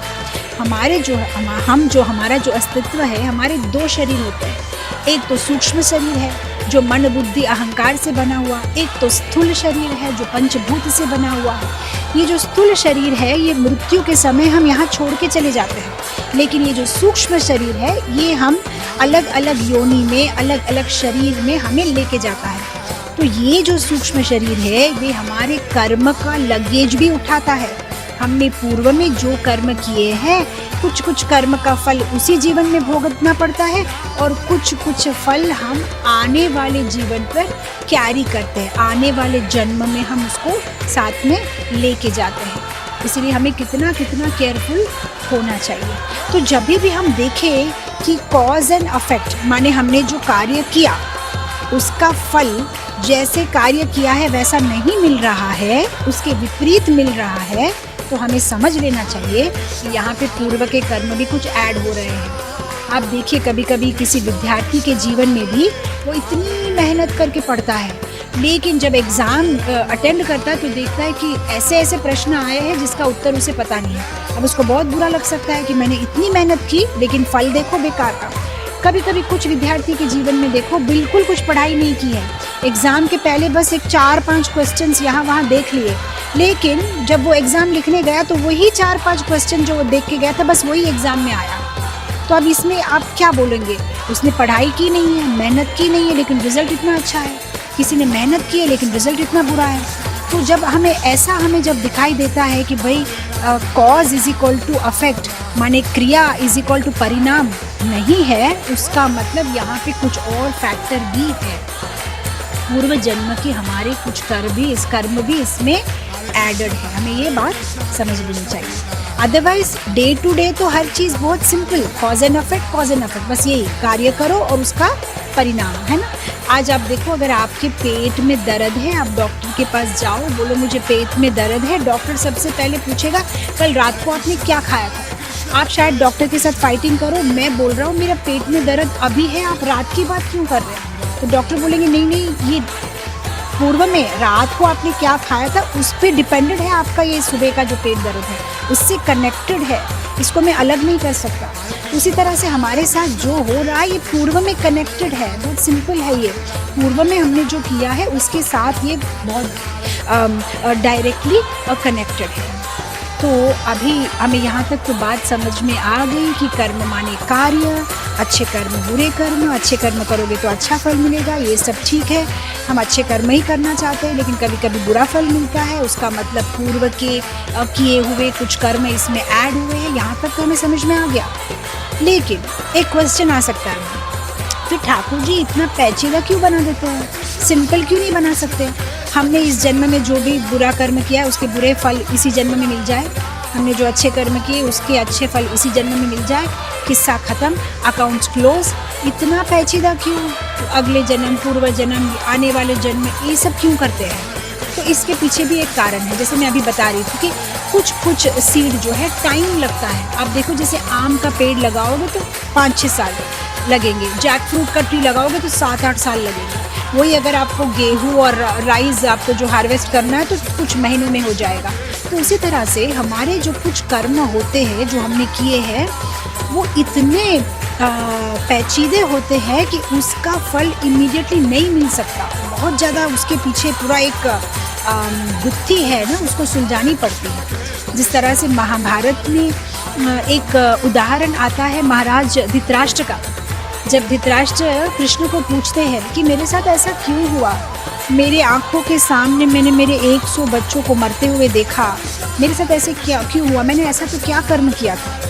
हमारे जो हमारा जो अस्तित्व है, हमारे 2 शरीर होते हैं। एक तो सूक्ष्म शरीर है जो मन बुद्धि अहंकार से बना हुआ, एक तो स्थूल शरीर है जो पंचभूत से बना हुआ है। ये जो स्थूल शरीर है ये मृत्यु के समय हम यहाँ छोड़ के चले जाते हैं, लेकिन ये जो सूक्ष्म शरीर है ये हम अलग अलग योनि में, अलग अलग शरीर में हमें लेके जाता है। तो ये जो सूक्ष्म शरीर है ये हमारे कर्म का लगेज भी उठाता है। हमने पूर्व में जो कर्म किए हैं, कुछ कर्म का फल उसी जीवन में भोगतना पड़ता है, और कुछ फल हम आने वाले जीवन पर कैरी करते हैं। आने वाले जन्म में हम उसको साथ में लेके जाते हैं। इसलिए हमें कितना केयरफुल होना चाहिए। तो जब भी हम देखें कि कॉज एंड अफेक्ट, माने हमने जो कार्य किया उसका फल जैसे कार्य किया है वैसा नहीं मिल रहा है, उसके विपरीत मिल रहा है, तो हमें समझ लेना चाहिए कि यहाँ पे पूर्व के कर्म भी कुछ ऐड हो रहे हैं। आप देखिए कभी कभी किसी विद्यार्थी के जीवन में भी वो इतनी मेहनत करके पढ़ता है, लेकिन जब एग्ज़ाम अटेंड करता है तो देखता है कि ऐसे ऐसे प्रश्न आए हैं जिसका उत्तर उसे पता नहीं है। अब उसको बहुत बुरा लग सकता है कि मैंने इतनी मेहनत की लेकिन फल देखो बेकार का। कभी कभी कुछ विद्यार्थी के जीवन में देखो बिल्कुल कुछ पढ़ाई नहीं की है, एग्ज़ाम के पहले बस एक 4-5 क्वेश्चंस यहाँ वहाँ देख लिए, लेकिन जब वो एग्ज़ाम लिखने गया तो वही 4-5 क्वेश्चन जो वो देख के गया था बस वही एग्ज़ाम में आया। तो अब इसमें आप क्या बोलेंगे, उसने पढ़ाई की नहीं है, मेहनत की नहीं है, लेकिन रिज़ल्ट इतना अच्छा है। किसी ने मेहनत की है लेकिन रिज़ल्ट इतना बुरा है। तो जब हमें जब दिखाई देता है कि भाई cause is equal to affect, माने क्रिया इज इक्वल टू परिणाम नहीं है, उसका मतलब यहाँ पे कुछ और फैक्टर भी है। पूर्व जन्म के हमारे कुछ कर्म भी इसमें एडेड है। हमें ये बात समझ लेनी चाहिए। अदरवाइज डे टू डे तो हर चीज़ बहुत सिंपल, कॉज एंड अफेक्ट, बस यही कार्य करो और उसका परिणाम है ना। आज आप देखो अगर आपके पेट में दर्द है, आप डॉक्टर के पास जाओ, बोलो मुझे पेट में दर्द है, डॉक्टर सबसे पहले पूछेगा कल रात को आपने क्या खाया था। आप शायद डॉक्टर के साथ फाइटिंग करो, मैं बोल रहा हूँ मेरा पेट में दर्द अभी है, आप रात की बात क्यों कर रहे हैं। तो डॉक्टर बोलेंगे नहीं ये पूर्व में रात को आपने क्या खाया था उस पर डिपेंडेड है आपका ये सुबह का जो पेट दर्द है, उससे कनेक्टेड है, इसको मैं अलग नहीं कर सकता। उसी तरह से हमारे साथ जो हो रहा है ये पूर्व में कनेक्टेड है, बहुत सिंपल है। ये पूर्व में हमने जो किया है उसके साथ ये बहुत डायरेक्टली कनेक्टेड है। तो अभी हमें यहाँ तक तो बात समझ में आ गई कि कर्म माने कार्य, अच्छे कर्म बुरे कर्म, अच्छे कर्म करोगे तो अच्छा फल मिलेगा, ये सब ठीक है। हम अच्छे कर्म ही करना चाहते हैं लेकिन कभी कभी बुरा फल मिलता है, उसका मतलब पूर्व के किए हुए कुछ कर्म इसमें ऐड हुए हैं। यहाँ तक तो हमें समझ में आ गया। लेकिन एक क्वेश्चन आ सकता है, फिर ठाकुर जी इतना पेचीदा क्यों बना देते हैं, सिंपल क्यों नहीं बना सकते। हमने इस जन्म में जो भी बुरा कर्म किया है उसके बुरे फल इसी जन्म में मिल जाए, हमने जो अच्छे कर्म किए उसके अच्छे फल इसी जन्म में मिल जाए, किस्सा ख़त्म, अकाउंट्स क्लोज। इतना पेचीदा क्यों, तो अगले जन्म, पूर्व जन्म, आने वाले जन्म, ये सब क्यों करते हैं। तो इसके पीछे भी एक कारण है। जैसे मैं अभी बता रही थी कि कुछ सीड जो है टाइम लगता है। आप देखो जैसे आम का पेड़ लगाओगे तो 5-6 साल लगेंगे, जैक फ्रूट का ट्री लगाओगे तो 7-8 साल लगेंगे, वही अगर आपको गेहूँ और राइस आपको जो हार्वेस्ट करना है तो कुछ महीनों में हो जाएगा। तो इसी तरह से हमारे जो कुछ कर्म होते हैं जो हमने किए हैं वो इतने पेचीदे होते हैं कि उसका फल इमीडिएटली नहीं मिल सकता। बहुत ज़्यादा उसके पीछे पूरा एक गुत्थी है ना, उसको सुलझानी पड़ती है। जिस तरह से महाभारत में एक उदाहरण आता है महाराज धृतराष्ट्र का। जब धृतराष्ट्र कृष्ण को पूछते हैं कि मेरे साथ ऐसा क्यों हुआ, मेरे आँखों के सामने मैंने मेरे 100 बच्चों को मरते हुए देखा, मेरे साथ ऐसे क्यों हुआ, मैंने ऐसा तो क्या कर्म किया था।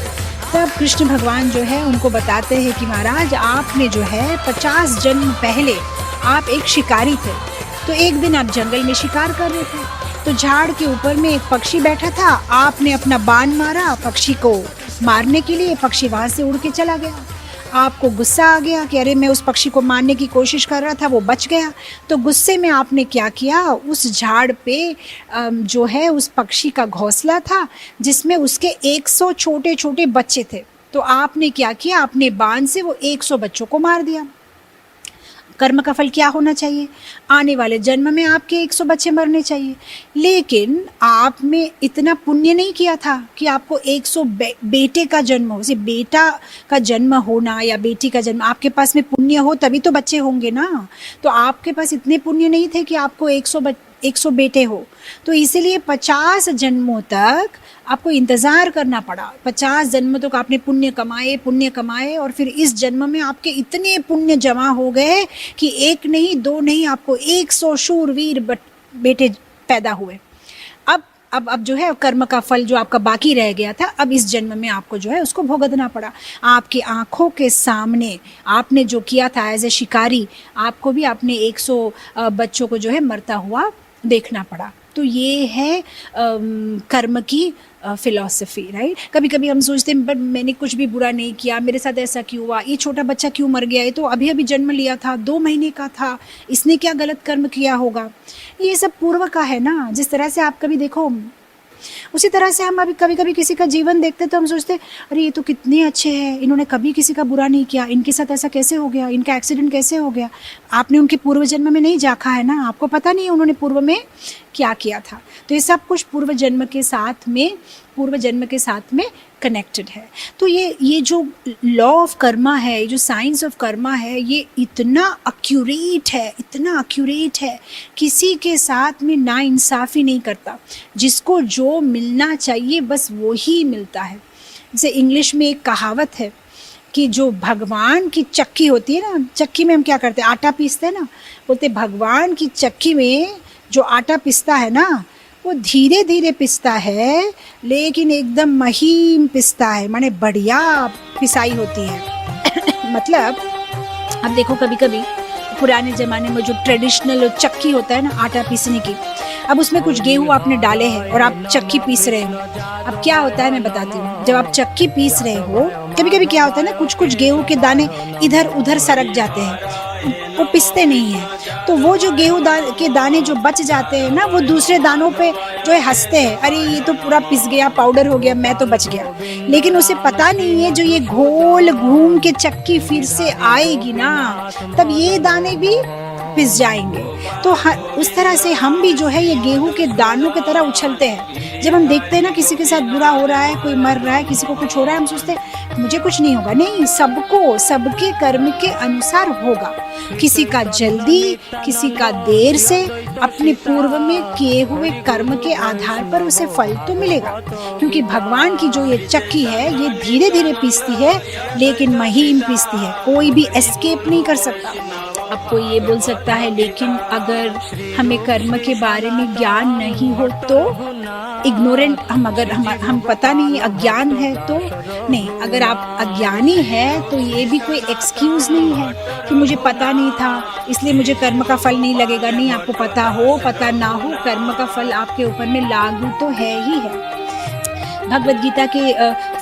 तब कृष्ण भगवान जो है उनको बताते हैं कि महाराज आपने जो है 50 जन्म पहले आप एक शिकारी थे। तो एक दिन आप जंगल में शिकार कर रहे थे, तो झाड़ के ऊपर में एक पक्षी बैठा था, आपने अपना बाण मारा पक्षी को मारने के लिए, पक्षी वहाँ से उड़ के चला गया। आपको गुस्सा आ गया कि अरे मैं उस पक्षी को मारने की कोशिश कर रहा था, वो बच गया। तो गुस्से में आपने क्या किया, उस झाड़ पे जो है उस पक्षी का घोंसला था जिसमें उसके 100 छोटे छोटे बच्चे थे। तो आपने क्या किया, अपने बाण से वो 100 बच्चों को मार दिया। कर्म का फल क्या होना चाहिए, आने वाले जन्म में आपके 100 बच्चे मरने चाहिए। लेकिन आपने इतना पुण्य नहीं किया था कि आपको 100 बेटे का जन्म हो। जैसे बेटा का जन्म होना या बेटी का जन्म, आपके पास में पुण्य हो तभी तो बच्चे होंगे ना। तो आपके पास इतने पुण्य नहीं थे कि आपको 100 बेटे हो। तो इसीलिए 50 जन्मों तक आपको इंतज़ार करना पड़ा। 50 जन्म तक आपने पुण्य कमाए और फिर इस जन्म में आपके इतने पुण्य जमा हो गए कि एक नहीं दो नहीं, आपको 100 शूरवीर बेटे पैदा हुए। अब जो है कर्म का फल जो आपका बाकी रह गया था, अब इस जन्म में आपको जो है उसको भुगतना पड़ा। आपकी आंखों के सामने आपने जो किया था एज ए शिकारी, आपको भी अपने 100 बच्चों को जो है मरता हुआ देखना पड़ा। तो ये है कर्म की फिलॉसफी, राइट। कभी कभी हम सोचते हैं बट मैंने कुछ भी बुरा नहीं किया, मेरे साथ ऐसा क्यों हुआ, ये छोटा बच्चा क्यों मर गया, ये तो अभी अभी जन्म लिया था, 2 महीने का था, इसने क्या गलत कर्म किया होगा। ये सब पूर्व का है ना। जिस तरह से आप कभी देखो, उसी तरह से हम अभी कभी कभी किसी का जीवन देखते तो हम सोचते अरे ये तो कितने अच्छे हैं, इन्होंने कभी किसी का बुरा नहीं किया, इनके साथ ऐसा कैसे हो गया, इनका एक्सीडेंट कैसे हो गया। आपने उनके पूर्व जन्म में नहीं झांका है ना, आपको पता नहीं है उन्होंने पूर्व में क्या किया था। तो ये सब कुछ पूर्व जन्म के साथ में कनेक्टेड है। तो ये जो लॉ ऑफ कर्मा है, ये जो साइंस ऑफ कर्मा है, ये इतना एक्यूरेट है, किसी के साथ में नाइंसाफ़ी नहीं करता। जिसको जो मिलना चाहिए बस वो ही मिलता है। जैसे इंग्लिश में एक कहावत है कि जो भगवान की चक्की होती है ना, चक्की में हम क्या करते हैं, आटा पीसते हैं ना, बोलते भगवान की चक्की में जो आटा पिसता है ना वो धीरे धीरे पिसता है लेकिन एकदम महीन पिसता है, माने बढ़िया पिसाई होती है। मतलब अब देखो कभी कभी पुराने ज़माने में जो ट्रेडिशनल चक्की होता है ना आटा पीसने की, अब उसमें कुछ गेहूँ आपने डाले हैं और आप चक्की पीस रहे हो। अब क्या होता है मैं बताती हूँ, जब आप चक्की पीस रहे हो कभी कभी क्या होता है ना, कुछ गेहूँ के दाने इधर उधर सरक जाते हैं, वो पिसते नहीं हैं। तो वो जो गेहूँ के दाने जो बच जाते हैं ना, वो दूसरे दानों पे जो है हंसते हैं, अरे ये तो पूरा पिस गया, पाउडर हो गया, मैं तो बच गया। लेकिन उसे पता नहीं है जो ये घोल घूम के चक्की फिर से आएगी ना, तब ये दाने भी पिस जाएंगे। तो उस तरह से हम भी जो है ये गेहूं के दानों की तरह उछलते हैं। जब हम देखते हैं ना किसी के साथ बुरा हो रहा है, कोई मर रहा है, किसी को कुछ हो रहा है, हम सोचते हैं मुझे कुछ नहीं होगा। नहीं, सबको सबके कर्म के अनुसार होगा। किसी का जल्दी, किसी का देर से, अपने पूर्व में किए हुए कर्म के आधार पर उसे फल तो मिलेगा। क्योंकि भगवान की जो ये चक्की है ये धीरे धीरे पीसती है लेकिन महीन पीसती है, कोई भी एस्केप नहीं कर सकता। अब कोई ये बोल सकता है लेकिन अगर हमें कर्म के बारे में ज्ञान नहीं हो तो, इग्नोरेंट हम पता नहीं, अज्ञान है तो नहीं। अगर आप अज्ञानी है तो ये भी कोई एक्सक्यूज़ नहीं है कि मुझे पता नहीं था इसलिए मुझे कर्म का फल नहीं लगेगा। नहीं, आपको पता हो पता ना हो, कर्म का फल आपके ऊपर में लागू तो है ही है। भगवद गीता के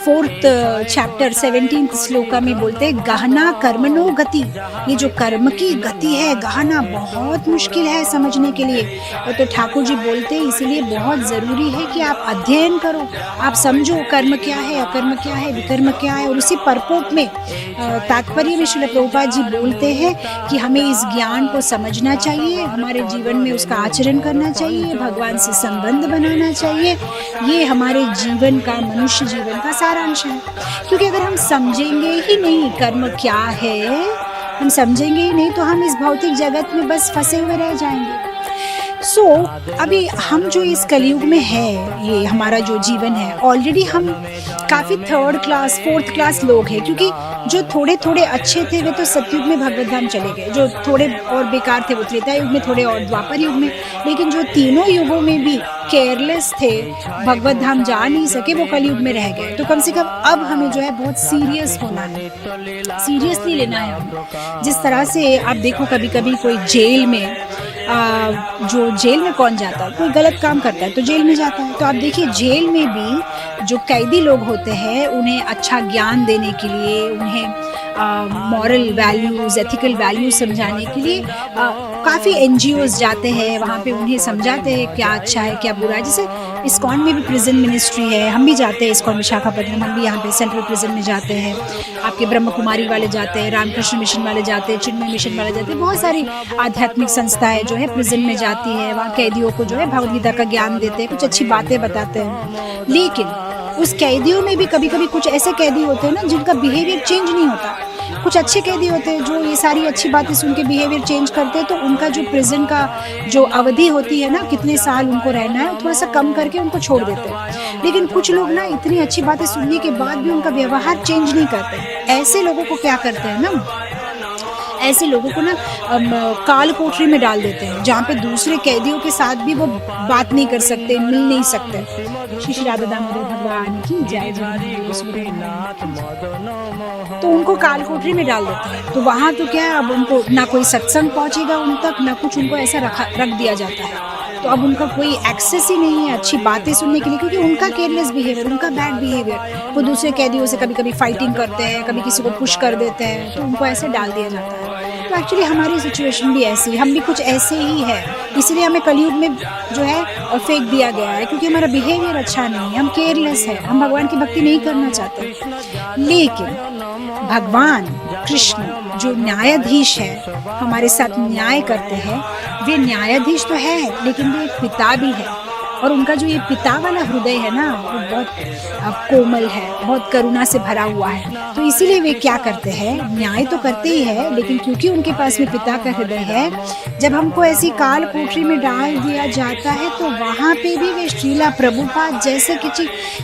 4th चैप्टर 17th श्लोका में बोलते हैं गहना कर्मणो गति। ये जो कर्म की गति है गहना, बहुत मुश्किल है समझने के लिए। तो ठाकुर जी बोलते हैं इसीलिए बहुत ज़रूरी है कि आप अध्ययन करो, आप समझो कर्म क्या है, अकर्म क्या है, विकर्म क्या है। और उसी परपोट में तात्पर्य में श्रील प्रभुपाद जी बोलते हैं कि हमें इस ज्ञान को समझना चाहिए, हमारे जीवन में उसका आचरण करना चाहिए, भगवान से संबंध बनाना चाहिए। ये हमारे जीवन का, मनुष्य जीवन का सारांश है। क्योंकि अगर हम समझेंगे ही नहीं कर्म क्या है, हम समझेंगे ही नहीं, तो हम इस भौतिक जगत में बस फंसे हुए रह जाएंगे। अभी हम जो इस कलयुग में है, ये हमारा जो जीवन है, ऑलरेडी हम काफ़ी 3rd क्लास 4th क्लास लोग हैं। क्योंकि जो थोड़े थोड़े अच्छे थे वे तो सतयुग में भगवत धाम चले गए, जो थोड़े और बेकार थे वो त्रेता युग में, थोड़े और द्वापर युग में। लेकिन जो तीनों युगों में भी केयरलेस थे, भगवत धाम जा नहीं सके, वो कलयुग में रह गए। तो कम से कम अब हमें जो है बहुत सीरियस होना है, सीरियसली लेना है हमें। जिस तरह से आप देखो कभी कभी कोई जेल में, जो जेल में कौन जाता है, कोई गलत काम करता है तो जेल में जाता है। तो आप देखिए जेल में भी जो कैदी लोग होते हैं उन्हें अच्छा ज्ञान देने के लिए, उन्हें मॉरल वैल्यूज़, एथिकल वैल्यूज़ समझाने के लिए काफ़ी NGOs जाते हैं, वहाँ पे उन्हें समझाते हैं क्या अच्छा है क्या बुरा है। जैसे इस्कॉन में भी प्रिजन मिनिस्ट्री है, हम भी जाते हैं इस्कॉन विशाखापट्टनम, हम भी यहाँ पे सेंट्रल प्रिजन में जाते हैं। आपके ब्रह्म कुमारी वाले जाते हैं, रामकृष्ण मिशन वाले जाते हैं, चिन्मय मिशन वाले जाते हैं। बहुत सारी आध्यात्मिक संस्थाएं जो है प्रिजन में जाती है, वहाँ कैदियों को जो है भगवद गीता का ज्ञान देते हैं, कुछ अच्छी बातें बताते हैं। लेकिन उस कैदियों में भी कभी कभी कुछ ऐसे कैदी होते हैं ना जिनका बिहेवियर चेंज नहीं होता। कुछ अच्छे कैदी होते हैं जो ये सारी अच्छी बातें सुन के बिहेवियर चेंज करते हैं, तो उनका जो प्रिजन का जो अवधि होती है ना, कितने साल उनको रहना है, थोड़ा सा कम करके उनको छोड़ देते हैं। लेकिन कुछ लोग ना इतनी अच्छी बातें सुनने के बाद भी उनका व्यवहार चेंज नहीं करते। ऐसे लोगों को क्या करते हैं ना, ऐसे लोगों को ना काल कोठरी में डाल देते हैं, जहाँ पे दूसरे कैदियों के साथ भी वो बात नहीं कर सकते, मिल नहीं सकते। श्री श्री राधा दामोदर भगवान की जय जय। तो उनको काल कोठरी में डाल देते हैं। तो वहाँ तो क्या है, अब उनको ना कोई सत्संग पहुँचेगा उन तक, ना कुछ उनको ऐसा रख दिया जाता है। तो अब उनका कोई एक्सेस ही नहीं है अच्छी बातें सुनने के लिए, क्योंकि उनका केयरलेस बिहेवियर, उनका बैड बिहेवियर, वो दूसरे कैदियों से कभी कभी फाइटिंग करते हैं, कभी किसी को पुश कर देते हैं, तो उनको ऐसे डाल दिया जाता है। तो एक्चुअली हमारी सिचुएशन भी ऐसी, हम भी कुछ ऐसे ही है, इसलिए हमें कलयुग में जो है फेंक दिया गया है, क्योंकि हमारा बिहेवियर अच्छा नहीं है, हम केयरलेस है, हम भगवान की भक्ति नहीं करना चाहते। लेकिन भगवान कृष्ण जो न्यायाधीश है, हमारे साथ न्याय करते हैं, वे न्यायाधीश तो है लेकिन वे पिता भी है। और उनका जो ये पिता वाला हृदय है ना, वो बहुत कोमल है, बहुत करुणा से भरा हुआ है। तो इसीलिए वे क्या करते हैं, न्याय तो करते ही है, लेकिन क्योंकि उनके पास में पिता का हृदय है, जब हमको ऐसी काल कोठरी में डाल दिया जाता है तो वहाँ पे भी वे श्रीला प्रभुपाद जैसे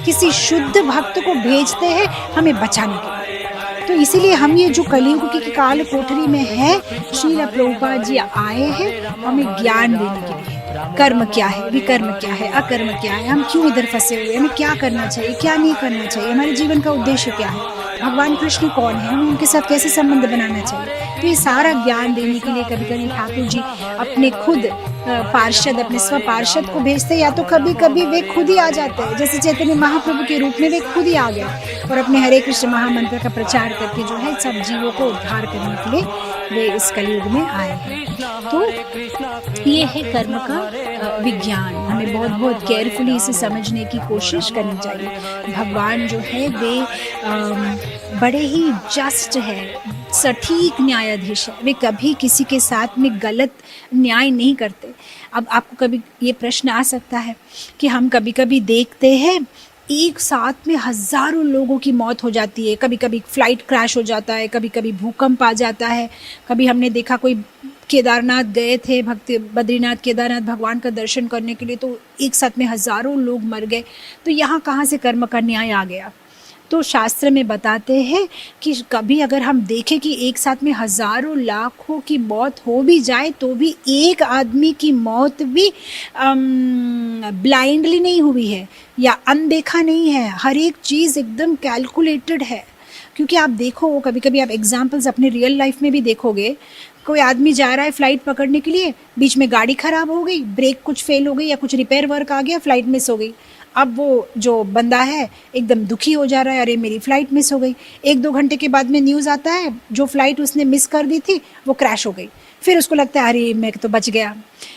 किसी शुद्ध भक्त को भेजते हैं हमें बचाने के लिए। तो इसीलिए हम ये जो कलयुग की काल कोठरी में है, श्रीला प्रभुपाद जी आए हैं हमें ज्ञान देने के लिए। कर्म क्या है, विकर्म क्या है, अकर्म क्या है, हम क्यों इधर फंसे हुए, हमें क्या करना चाहिए, क्या नहीं करना चाहिए, हमारे जीवन का उद्देश्य क्या है, भगवान कृष्ण कौन है, हमें उनके साथ कैसे संबंध बनाना चाहिए। तो ये सारा ज्ञान देने के लिए कभी कभी ठाकुर जी अपने खुद पार्षद, अपने स्व पार्षद को भेजते, या तो कभी कभी वे खुद ही आ जाते हैं। जैसे चैतन्य महाप्रभु के रूप में वे खुद ही आ गए और अपने हरे कृष्ण महामंत्र का प्रचार करके जो है सब जीवों को उद्धार करने के लिए वे इस कलयुग में आए हैं। तो ये है कर्म का विज्ञान, हमें बहुत बहुत केयरफुली इसे समझने की कोशिश करनी चाहिए। भगवान जो है वे बड़े ही जस्ट है, सटीक न्यायाधीश है, वे कभी किसी के साथ में गलत न्याय नहीं करते। अब आपको कभी ये प्रश्न आ सकता है कि हम कभी कभी देखते हैं एक साथ में हज़ारों लोगों की मौत हो जाती है, कभी कभी फ्लाइट क्रैश हो जाता है, कभी कभी भूकंप आ जाता है। कभी हमने देखा कोई केदारनाथ गए थे, बद्रीनाथ केदारनाथ भगवान का दर्शन करने के लिए, तो एक साथ में हज़ारों लोग मर गए। तो यहाँ कहाँ से कर्म का न्याय आ गया। तो शास्त्र में बताते हैं कि कभी अगर हम देखें कि एक साथ में हज़ारों लाखों की मौत हो भी जाए तो भी एक आदमी की मौत भी ब्लाइंडली नहीं हुई है या अनदेखा नहीं है, हर एक चीज़ एकदम कैलकुलेटेड है। क्योंकि आप देखो, कभी कभी आप एग्जाम्पल्स अपने रियल लाइफ में भी देखोगे, कोई आदमी जा रहा है फ़्लाइट पकड़ने के लिए, बीच में गाड़ी ख़राब हो गई, ब्रेक कुछ फेल हो गई या कुछ रिपेयर वर्क आ गया, फ़्लाइट मिस हो गई। अब वो जो बंदा है एकदम दुखी हो जा रहा है, अरे मेरी फ़्लाइट मिस हो गई। 1-2 घंटे के बाद में न्यूज़ आता है जो फ़्लाइट उसने मिस कर दी थी वो क्रैश हो गई। फिर उसको लगता है अरे मैं तो बच गया।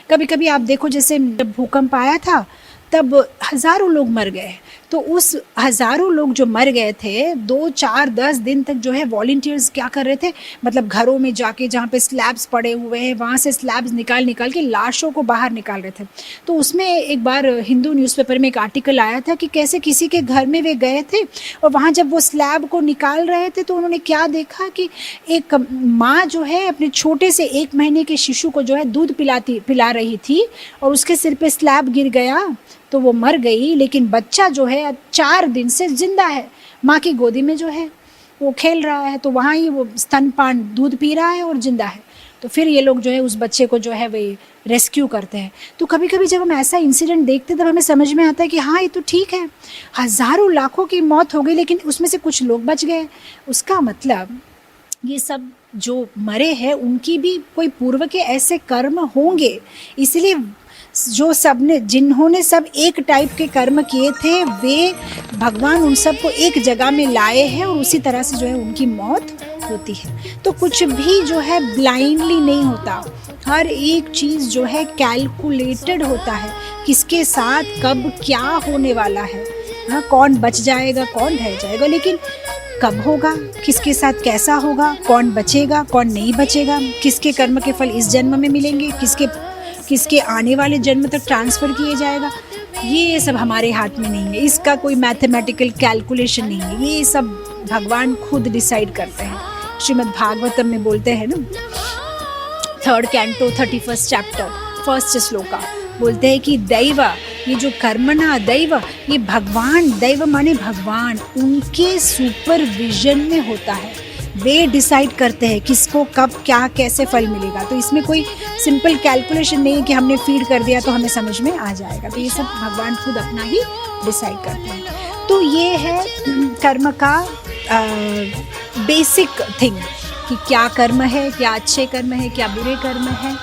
कभी कभी आप देखो, जैसे जब भूकंप आया था तब हज़ारों लोग मर गए, तो उस हज़ारों लोग जो मर गए थे 2, 4, 10 दिन तक जो है वॉलंटियर्स क्या कर रहे थे, मतलब घरों में जाके जहाँ पे स्लैब्स पड़े हुए हैं वहाँ से स्लैब्स निकाल निकाल के लाशों को बाहर निकाल रहे थे। तो उसमें एक बार हिंदू न्यूज़पेपर में एक आर्टिकल आया था कि कैसे किसी के घर में वे गए थे और वहाँ जब वो स्लैब को निकाल रहे थे तो उन्होंने क्या देखा कि एक माँ जो है अपने छोटे से 1 महीने के शिशु को जो है दूध पिला रही थी और उसके सिर पे स्लैब गिर गया तो वो मर गई, लेकिन बच्चा जो है 4 दिन से जिंदा है, माँ की गोदी में जो है वो खेल रहा है, तो वहाँ ही वो स्तनपान दूध पी रहा है और जिंदा है। तो फिर ये लोग जो है उस बच्चे को जो है वे रेस्क्यू करते हैं। तो कभी कभी जब हम ऐसा इंसिडेंट देखते हैं तब हमें समझ में आता है कि हाँ ये तो ठीक है, हज़ारों लाखों की मौत हो गई लेकिन उसमें से कुछ लोग बच गए। उसका मतलब ये सब जो मरे हैं उनकी भी कोई पूर्व के ऐसे कर्म होंगे, इसलिए जो सब ने जिन्होंने सब एक टाइप के कर्म किए थे वे भगवान उन सबको एक जगह में लाए हैं और उसी तरह से जो है उनकी मौत होती है। तो कुछ भी जो है ब्लाइंडली नहीं होता, हर एक चीज़ जो है कैलकुलेटेड होता है, किसके साथ कब क्या होने वाला है, हाँ कौन बच जाएगा कौन रह जाएगा, लेकिन कब होगा, किसके साथ कैसा होगा, कौन बचेगा कौन नहीं बचेगा, किसके कर्म के फल इस जन्म में मिलेंगे, किसके आने वाले जन्म तक ट्रांसफ़र किए जाएगा, ये सब हमारे हाथ में नहीं है। इसका कोई मैथमेटिकल कैलकुलेशन नहीं है, ये सब भगवान खुद डिसाइड करते हैं। श्रीमद् भागवतम में बोलते हैं ना, 3rd canto 31st chapter 1st shloka बोलते हैं कि दैव, ये जो कर्मणा दैव, ये भगवान, दैव माने भगवान, उनके सुपरविजन में होता है। वे डिसाइड करते हैं किसको कब क्या कैसे फल मिलेगा। तो इसमें कोई सिंपल कैलकुलेशन नहीं है कि हमने फीड कर दिया तो हमें समझ में आ जाएगा। तो ये सब भगवान खुद अपना ही डिसाइड करते हैं। तो ये है कर्म का बेसिक थिंग कि क्या कर्म है, क्या अच्छे कर्म है, क्या बुरे कर्म है।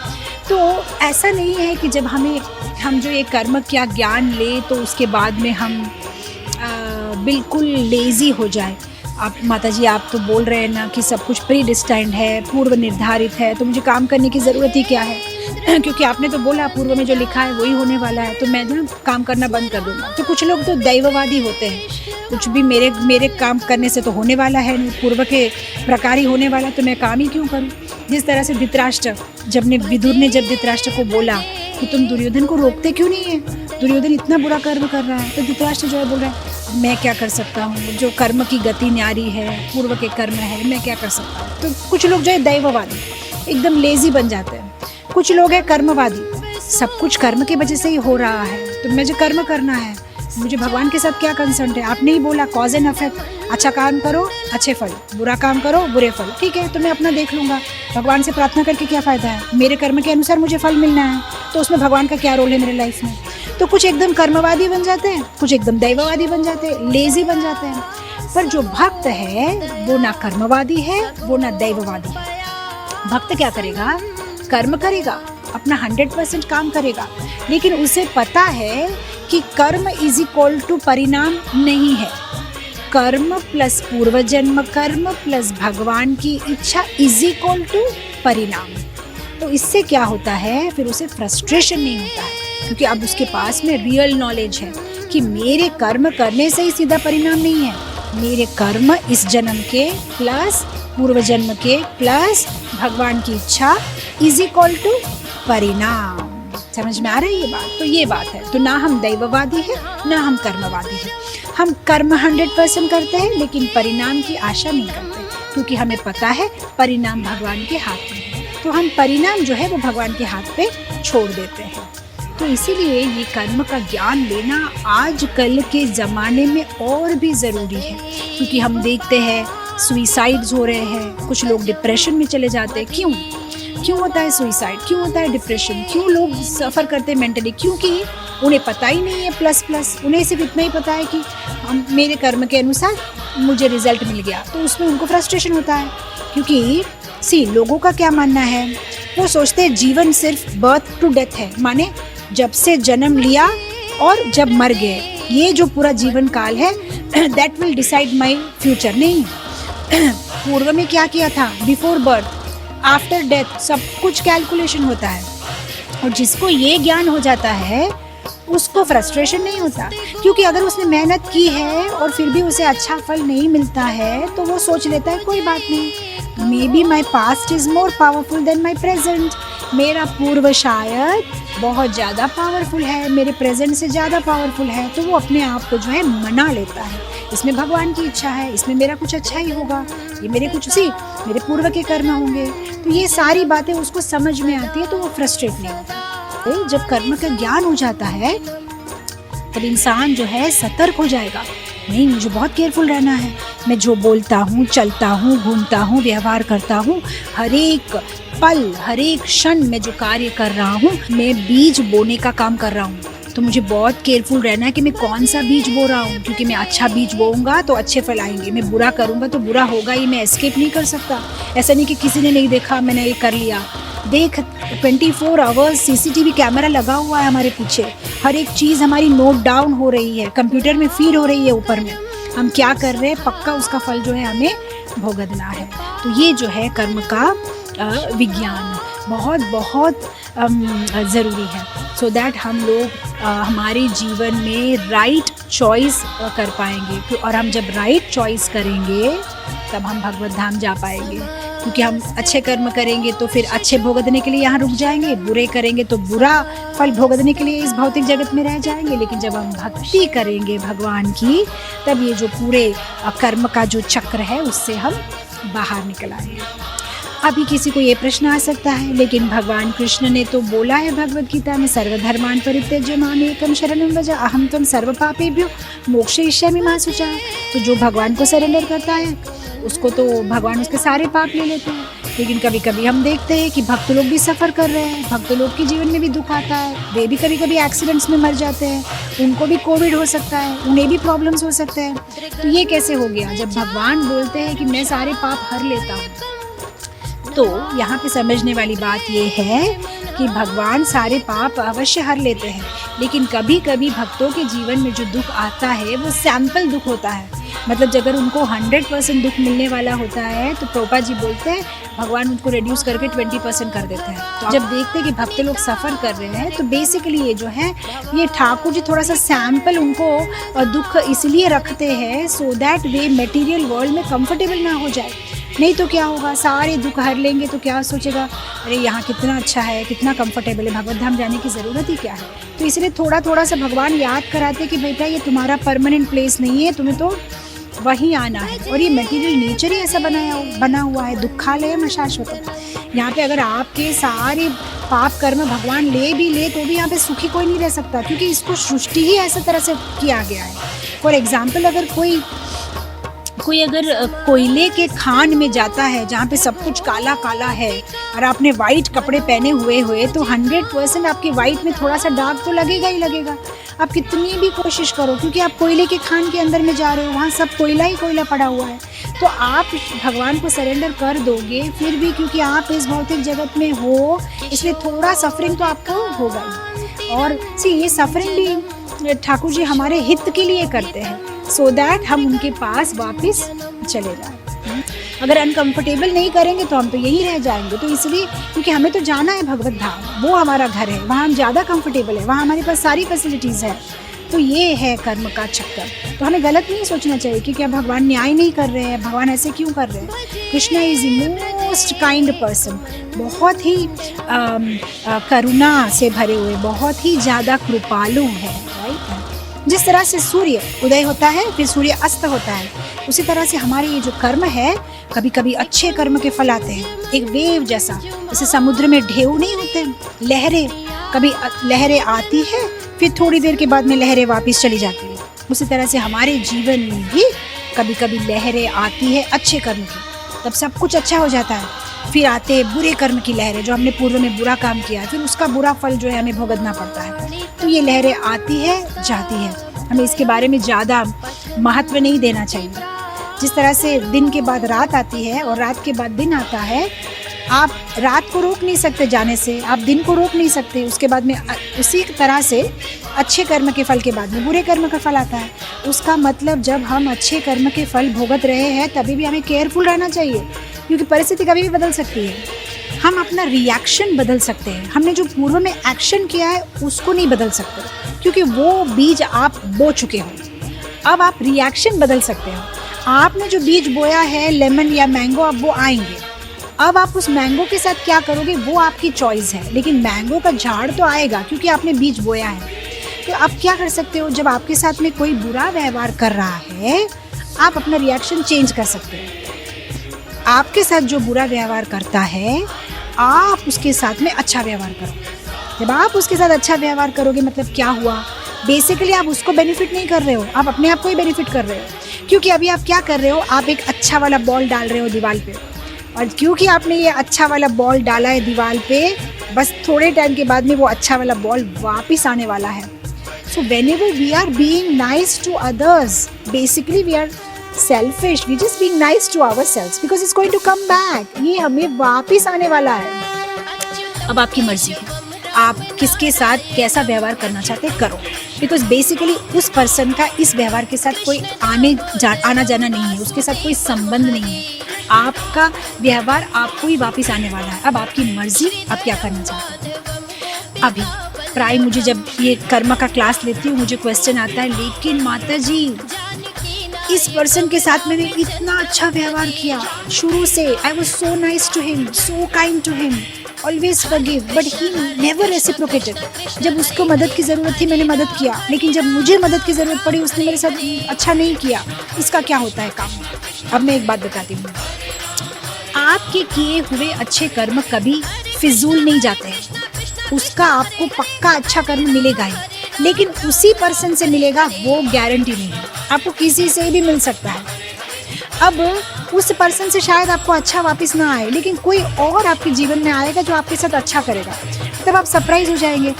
तो ऐसा नहीं है कि जब हम जो ये कर्म क्या ज्ञान ले तो उसके बाद में हम बिल्कुल लेज़ी हो जाए। आप माता जी आप तो बोल रहे हैं ना कि सब कुछ प्री डिस्टाइंड है, पूर्व निर्धारित है, तो मुझे काम करने की ज़रूरत ही क्या है क्योंकि आपने तो बोला पूर्व में जो लिखा है वही होने वाला है, तो मैं ना काम करना बंद कर दूँगा। तो कुछ लोग तो दैववादी होते हैं, कुछ भी मेरे काम करने से तो होने वाला है नहीं, पूर्व के प्रकार ही होने वाला, तो मैं काम ही क्यों करूँ। जिस तरह से धृतराष्ट्र, विदुर ने जब धृतराष्ट्र को बोला कि तुम दुर्योधन को रोकते क्यों नहीं है, दुर्योधन इतना बुरा कर्म कर रहा है, तो धृतराष्ट्र जो है बोल रहा है मैं क्या कर सकता हूँ, जो कर्म की गति न्यारी है, पूर्व के कर्म है, मैं क्या कर सकता हूँ। तो कुछ लोग जो है दैववादी एकदम लेजी बन जाते हैं, कुछ लोग हैं कर्मवादी, सब कुछ कर्म के वजह से ही हो रहा है, तो मुझे कर्म करना है, मुझे भगवान के साथ क्या कंसर्न है। आपने ही बोला कॉज एंड इफेक्ट, अच्छा काम करो अच्छे फल, बुरा काम करो बुरे फल, ठीक है तो मैं अपना देख लूँगा, भगवान से प्रार्थना करके क्या फ़ायदा है, मेरे कर्म के अनुसार मुझे फल मिलना है, तो उसमें भगवान का क्या रोल है मेरे लाइफ में। तो कुछ एकदम कर्मवादी बन जाते हैं, कुछ एकदम दैववादी बन जाते हैं, लेजी बन जाते हैं। पर जो भक्त है वो ना कर्मवादी है वो ना दैववादी है। भक्त क्या करेगा, कर्म करेगा, अपना 100% काम करेगा, लेकिन उसे पता है कि कर्म इज इक्वल टू परिणाम नहीं है। कर्म प्लस पूर्व जन्म कर्म प्लस भगवान की इच्छा इज इक्वल टू परिणाम। तो इससे क्या होता है, फिर उसे फ्रस्ट्रेशन नहीं होता है, क्योंकि अब उसके पास में रियल नॉलेज है कि मेरे कर्म करने से ही सीधा परिणाम नहीं है, मेरे कर्म इस जन्म के प्लस पूर्व जन्म के प्लस भगवान की इच्छा इज इक्वल टू परिणाम। समझ में आ रही है ये बात। तो ये बात है, तो ना हम दैववादी है ना हम कर्मवादी है। हम कर्म 100% करते हैं लेकिन परिणाम की आशा नहीं करते, क्योंकि हमें पता है परिणाम भगवान के हाथ में है, तो हम परिणाम जो है वो भगवान के हाथ पे छोड़ देते हैं। तो इसीलिए ये कर्म का ज्ञान लेना आजकल के ज़माने में और भी ज़रूरी है, क्योंकि हम देखते हैं सुइसाइड्स हो रहे हैं, कुछ लोग डिप्रेशन में चले जाते हैं। क्यों होता है सुइसाइड, क्यों होता है डिप्रेशन, क्यों लोग सफ़र करते हैं मेंटली, क्योंकि उन्हें पता ही नहीं है प्लस उन्हें सिर्फ इतना ही पता है कि मेरे कर्म के अनुसार मुझे रिजल्ट मिल गया, तो उसमें उनको फ्रस्ट्रेशन होता है। क्योंकि सी लोगों का क्या मानना है, वो सोचते हैं जीवन सिर्फ बर्थ टू डेथ है, माने जब से जन्म लिया और जब मर गए, ये जो पूरा जीवन काल है that will decide my future. नहीं, पूर्व में क्या किया था, बिफोर बर्थ, आफ्टर डेथ, सब कुछ कैलकुलेशन होता है। और जिसको ये ज्ञान हो जाता है उसको फ्रस्ट्रेशन नहीं होता, क्योंकि अगर उसने मेहनत की है और फिर भी उसे अच्छा फल नहीं मिलता है तो वो सोच लेता है कोई बात नहीं, may be my past is more powerful than my present, मेरा पूर्व शायद बहुत ज़्यादा पावरफुल है, मेरे प्रेजेंट से ज़्यादा पावरफुल है। तो वो अपने आप को जो है मना लेता है, इसमें भगवान की इच्छा है, इसमें मेरा कुछ अच्छा ही होगा, ये मेरे पूर्व के कर्म होंगे। तो ये सारी बातें उसको समझ में आती है तो वो फ्रस्ट्रेट नहीं होता। तो जब कर्म का ज्ञान हो जाता है तब इंसान जो है सतर्क हो जाएगा, नहीं मुझे बहुत केयरफुल रहना है, मैं जो बोलता हूँ, चलता हूँ, घूमता हूँ, व्यवहार करता हूँ, हर एक पल हर एक क्षण में जो कार्य कर रहा हूँ मैं बीज बोने का काम कर रहा हूँ। तो मुझे बहुत केयरफुल रहना है कि मैं कौन सा बीज बो रहा हूँ, क्योंकि मैं अच्छा बीज बोऊंगा तो अच्छे फल आएंगे, मैं बुरा करूँगा तो बुरा होगा ही, मैं एस्केप नहीं कर सकता। ऐसा नहीं कि किसी ने नहीं देखा मैंने ये कर लिया, देख 24 आवर्स CCTV कैमरा लगा हुआ है हमारे पीछे, हर एक चीज़ हमारी नोट डाउन हो रही है, कंप्यूटर में फीड हो रही है ऊपर में, हम क्या कर रहे हैं पक्का उसका फल जो है हमें भुगतना है। तो ये जो है कर्म का विज्ञान बहुत बहुत ज़रूरी है, सो दैट हम लोग हमारे जीवन में राइट चॉइस कर पाएंगे। और हम जब राइट चॉइस करेंगे तब हम भगवत धाम जा पाएंगे, क्योंकि हम अच्छे कर्म करेंगे तो फिर अच्छे भोगने के लिए यहाँ रुक जाएंगे, बुरे करेंगे तो बुरा फल भोगने के लिए इस भौतिक जगत में रह जाएंगे। लेकिन जब हम भक्ति करेंगे भगवान की तब ये जो पूरे कर्म का जो चक्र है उससे हम बाहर निकल आएंगे। अभी किसी को ये प्रश्न आ सकता है, लेकिन भगवान कृष्ण ने तो बोला है भगवत गीता में, सर्वधर्मान् परित्यज्य माम् एकं शरणं व्रज अहं त्वं सर्वपापेभ्यो मोक्षयिष्यामि मा शुचः। तो जो भगवान को सरेंडर करता है उसको तो भगवान उसके सारे पाप ले लेते हैं। लेकिन कभी कभी हम देखते हैं कि भक्त लोग भी सफ़र कर रहे हैं, भक्त लोग के जीवन में भी दुख आता है, वे भी कभी कभी एक्सीडेंट्स में मर जाते हैं, उनको भी कोविड हो सकता है, उन्हें भी प्रॉब्लम्स हो सकते हैं। तो ये कैसे हो गया जब भगवान बोलते हैं कि मैं सारे पाप हर लेता हूँ। तो यहाँ पे समझने वाली बात ये है कि भगवान सारे पाप अवश्य हर लेते हैं, लेकिन कभी कभी भक्तों के जीवन में जो दुख आता है वो सैंपल दुख होता है। मतलब अगर उनको 100% दुख मिलने वाला होता है तो प्रभुपाद जी बोलते हैं भगवान उनको रिड्यूस करके 20% कर देते हैं। तो जब देखते हैं कि भक्त लोग सफ़र कर रहे हैं तो बेसिकली ये जो है ये ठाकुर जी थोड़ा सा सैंपल उनको दुख इसलिए रखते हैं so that way material world में कंफर्टेबल ना हो जाए। नहीं तो क्या होगा, सारे दुख हर लेंगे तो क्या सोचेगा, अरे यहाँ कितना अच्छा है, कितना कंफर्टेबल है, भगवत धाम जाने की ज़रूरत ही क्या है। तो इसलिए थोड़ा थोड़ा सा भगवान याद कराते कि बेटा ये तुम्हारा परमानेंट प्लेस नहीं है, तुम्हें तो वहीं आना है। और ये मटेरियल नेचर ही ऐसा बना हुआ है, दुखालय में शाश्वत। यहाँ पे अगर आपके सारे पाप कर्म भगवान ले भी ले तो भी यहाँ पे सुखी कोई नहीं रह सकता, क्योंकि इसको सृष्टि ही ऐसा तरह से किया गया है। फॉर एग्जाम्पल अगर कोई अगर कोयले के खान में जाता है जहाँ पे सब कुछ काला काला है और आपने वाइट कपड़े पहने हुए तो 100% आपके वाइट में थोड़ा सा डार्क तो लगेगा ही लगेगा, आप कितनी भी कोशिश करो, क्योंकि आप कोयले के खान के अंदर में जा रहे हो, वहाँ सब कोयला ही कोयला पड़ा हुआ है। तो आप भगवान को सरेंडर कर दोगे फिर भी, क्योंकि आप इस भौतिक जगत में हो, इसलिए थोड़ा सफरिंग तो आपको होगा ही। और ये सफरिंग भी ठाकुर जी हमारे हित के लिए करते हैं, सो दैट हम उनके पास वापस चले जाएं। अगर अनकंफर्टेबल नहीं करेंगे तो हम तो यहीं रह जाएंगे। तो इसलिए क्योंकि हमें तो जाना है भगवत धाम, वो हमारा घर है, वहाँ हम ज़्यादा कंफर्टेबल है, वहाँ हमारे पास सारी फैसिलिटीज़ है। तो ये है कर्म का चक्कर। तो हमें गलत नहीं सोचना चाहिए कि क्या भगवान न्याय नहीं कर रहे हैं, भगवान ऐसे क्यों कर रहे हैं। Krishna is most kind person, बहुत ही करुणा से भरे हुए, बहुत ही ज़्यादा कृपालु है, राइट। जिस तरह से सूर्य उदय होता है फिर सूर्य अस्त होता है, उसी तरह से हमारे ये जो कर्म है, कभी कभी अच्छे कर्म के फल आते हैं, एक वेव जैसा, जैसे समुद्र में ढेउ नहीं होते लहरें, कभी लहरें आती है फिर थोड़ी देर के बाद में लहरें वापस चली जाती है, उसी तरह से हमारे जीवन में भी कभी कभी लहरें आती है अच्छे कर्म की, तब सब कुछ अच्छा हो जाता है। फिर आते हैं बुरे कर्म की लहरें, जो हमने पूर्व में बुरा काम किया है, फिर उसका बुरा फल जो है हमें भुगतना पड़ता है। तो ये लहरें आती है जाती है, हमें इसके बारे में ज़्यादा महत्व नहीं देना चाहिए। जिस तरह से दिन के बाद रात आती है और रात के बाद दिन आता है, आप रात को रोक नहीं सकते जाने से, आप दिन को रोक नहीं सकते। उसके बाद में उसी तरह से अच्छे कर्म के फल के बाद में बुरे कर्म का फल आता है। उसका मतलब जब हम अच्छे कर्म के फल भोगत रहे हैं तभी भी हमें केयरफुल रहना चाहिए, क्योंकि परिस्थिति कभी भी बदल सकती है। हम अपना रिएक्शन बदल सकते हैं, हमने जो पूर्व में एक्शन किया है उसको नहीं बदल सकते, क्योंकि वो बीज आप बो चुके हो। अब आप रिएक्शन बदल सकते हो। आपने जो बीज बोया है लेमन या मैंगो, अब वो आएंगे। अब आप उस मैंगो के साथ क्या करोगे वो आपकी चॉइस है, लेकिन मैंगो का झाड़ तो आएगा क्योंकि आपने बीज बोया है। तो आप क्या कर सकते हो, जब आपके साथ में कोई बुरा व्यवहार कर रहा है आप अपना रिएक्शन चेंज कर सकते हो। आपके साथ जो बुरा व्यवहार करता है आप उसके साथ में अच्छा व्यवहार करो। जब आप उसके साथ अच्छा व्यवहार करोगे मतलब क्या हुआ, बेसिकली आप उसको बेनिफिट नहीं कर रहे हो, आप अपने आप को ही बेनिफिट कर रहे हो। क्योंकि अभी आप क्या कर रहे हो, आप एक अच्छा वाला बॉल डाल रहे हो दीवार पे, और क्योंकि आपने ये अच्छा वाला बॉल डाला है दीवार पे, बस थोड़े टाइम के बाद में वो अच्छा वाला बॉल वापस आने वाला है। सो whenever we are being nice to others, basically we are selfish, we just being nice to ourselves because it's going to come back, ये हमें वापस आने वाला है। अब आपकी मर्जी है, आप किसके साथ कैसा व्यवहार करना चाहते हैं करो, बिकॉज बेसिकली उस पर्सन का इस व्यवहार के साथ कोई आना जाना नहीं है, उसके साथ कोई संबंध नहीं है। आपका व्यवहार आपको ही वापस आने वाला है। अब आपकी मर्जी, आप क्या करना चाहते हैं। अभी प्राय मुझे जब ये कर्म का क्लास लेती हूँ मुझे क्वेश्चन आता है, लेकिन माता जी इस पर्सन के साथ मैंने इतना अच्छा व्यवहार किया शुरू से, I was so nice to him, so kind to him, always forgive, but he never reciprocated. जब उसको मदद की ज़रूरत थी मैंने मदद किया, लेकिन जब मुझे मदद की ज़रूरत पड़ी उसने मेरे साथ अच्छा नहीं किया। इसका क्या होता है काम। अब मैं एक बात बताती हूँ, आपके किए हुए अच्छे कर्म कभी फिजूल नहीं जाते हैं, उसका आपको पक्का अच्छा कर्म मिलेगा ही, लेकिन उसी पर्सन से मिलेगा वो गारंटी नहीं है, आपको किसी से भी मिल सकता है। अब उस पर्सन से शायद आपको अच्छा वापस ना आए, लेकिन कोई और आपके जीवन में आएगा जो आपके साथ अच्छा करेगा। तब आप सरप्राइज हो जाएंगे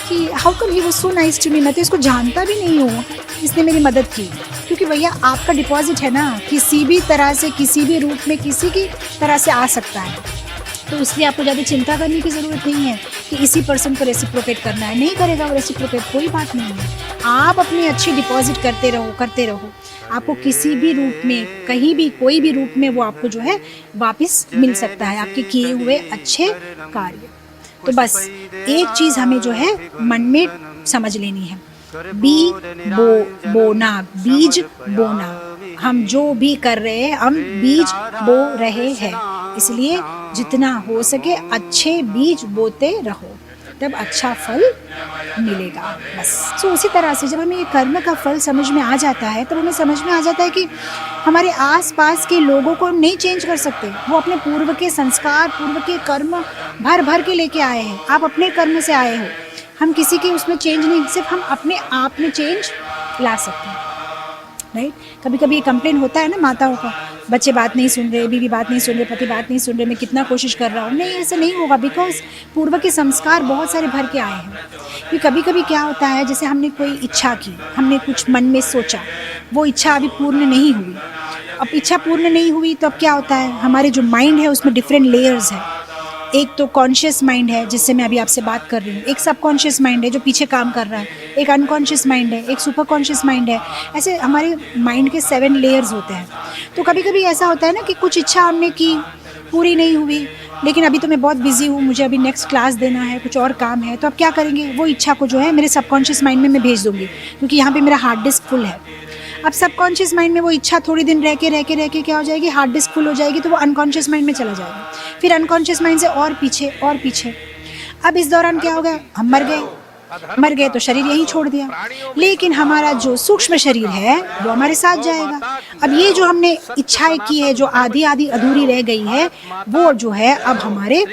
कि how come he was so nice to me, मैं तो इसको जानता भी नहीं हूँ, इसने मेरी मदद की। क्योंकि भैया आपका डिपॉजिट है ना, किसी भी तरह से किसी भी रूप में किसी की तरह से आ सकता है, तो इसलिए आपको ज़्यादा चिंता करने की ज़रूरत नहीं है कि इसी पर्सन को रेसिप्रोकेट करना है, नहीं करेगा वो रेसिप्रोकेट, कोई बात नहीं है। आप अपनी अच्छी डिपॉजिट करते रहो, आपको किसी भी रूप में कहीं भी कोई भी रूप में वो आपको जो है वापस मिल सकता है, आपके किए हुए अच्छे कार्य। तो बस एक चीज़ हमें जो है मन में समझ लेनी है, बोना, बीज बोना। हम जो भी कर रहे हैं हम बीज बो रहे हैं, इसलिए जितना हो सके अच्छे बीज बोते रहो, तब अच्छा फल मिलेगा। बस सो उसी तरह से जब हमें ये कर्म का फल समझ में आ जाता है तब हमें समझ में आ जाता है कि हमारे आसपास के लोगों को हम नहीं चेंज कर सकते, वो अपने पूर्व के संस्कार, पूर्व के कर्म भर के लेके आए हैं। आप अपने कर्म से आए हो, हम किसी के उसमें चेंज नहीं, सिर्फ हम अपने आप में चेंज ला सकते हैं, राइट। कभी कभी ये कंप्लेन होता है ना माताओं का, बच्चे बात नहीं सुन रहे, बीवी बात नहीं सुन रहे, पति बात नहीं सुन रहे, मैं कितना कोशिश कर रहा हूँ। नहीं, ऐसा नहीं होगा, बिकॉज पूर्व के संस्कार बहुत सारे भर के आए हैं। कि कभी कभी क्या होता है, जैसे हमने कोई इच्छा की, हमने कुछ मन में सोचा, वो इच्छा अभी पूर्ण नहीं हुई। अब इच्छा पूर्ण नहीं हुई तो अब क्या होता है, हमारे जो माइंड है उसमें डिफरेंट लेयर्स है। एक तो कॉन्शियस माइंड है जिससे मैं अभी आपसे बात कर रही हूँ, एक सब कॉन्शियस माइंड है जो पीछे काम कर रहा है, एक अनकॉन्शियस माइंड है, एक सुपर कॉन्शियस माइंड है। ऐसे हमारे माइंड के 7 लेयर्स होते हैं। तो कभी कभी ऐसा होता है ना कि कुछ इच्छा हमने की, पूरी नहीं हुई, लेकिन अभी तो मैं बहुत बिजी हूँ, मुझे अभी नेक्स्ट क्लास देना है, कुछ और काम है, तो अब क्या करेंगे, वो इच्छा को जो है मेरे सबकॉन्शियस माइंड में मैं भेज दूँगी, क्योंकि यहाँ पे मेरा हार्ड डिस्क फुल है। अब सबकॉन्शियस माइंड में वो इच्छा थोड़ी दिन रह के क्या हो जाएगी, हार्ड डिस्क फुल हो जाएगी, तो वो अनकॉन्शियस माइंड में चला जाएगा, फिर अनकॉन्शियस माइंड से और पीछे। अब इस दौरान क्या होगा, हम मर गए तो शरीर यहीं छोड़ दिया, लेकिन हमारा जो सूक्ष्म शरीर है वो हमारे साथ जाएगा। अब ये जो हमने इच्छाएं की है, जो आधी अधूरी रह गई है, वो जो है अब हमारे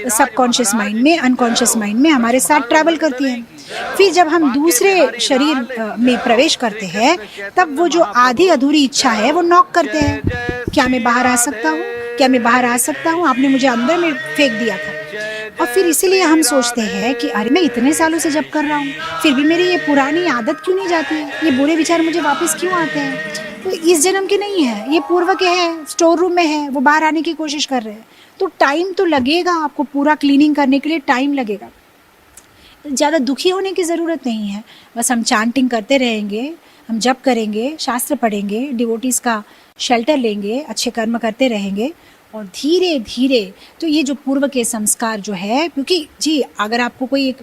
सबकॉन्शियस माइंड में, अनकॉन्शियस माइंड में हमारे साथ ट्रैवल करती है। फिर जब हम दूसरे शरीर में प्रवेश करते हैं तब वो जो आधी अधूरी इच्छा है वो नॉक करते हैं, क्या मैं बाहर आ सकता हूँ, क्या मैं बाहर आ सकता हूँ, आपने मुझे अंदर में फेंक दिया था। और फिर इसीलिए हम सोचते हैं कि अरे मैं इतने सालों से जब कर रहा हूँ फिर भी मेरी ये पुरानी आदत क्यों नहीं जाती है, ये बुरे विचार मुझे वापस क्यों आते हैं। तो इस जन्म के नहीं है, ये पूर्व के हैं, स्टोर रूम में है, वो बाहर आने की कोशिश कर रहे हैं। तो टाइम तो लगेगा, आपको पूरा क्लीनिंग करने के लिए टाइम लगेगा। ज़्यादा दुखी होने की ज़रूरत नहीं है, बस हम चांटिंग करते रहेंगे, हम जप करेंगे, शास्त्र पढ़ेंगे, डिवोटीज़ का शेल्टर लेंगे, अच्छे कर्म करते रहेंगे और धीरे धीरे तो ये जो पूर्व के संस्कार जो है, क्योंकि जी अगर आपको कोई एक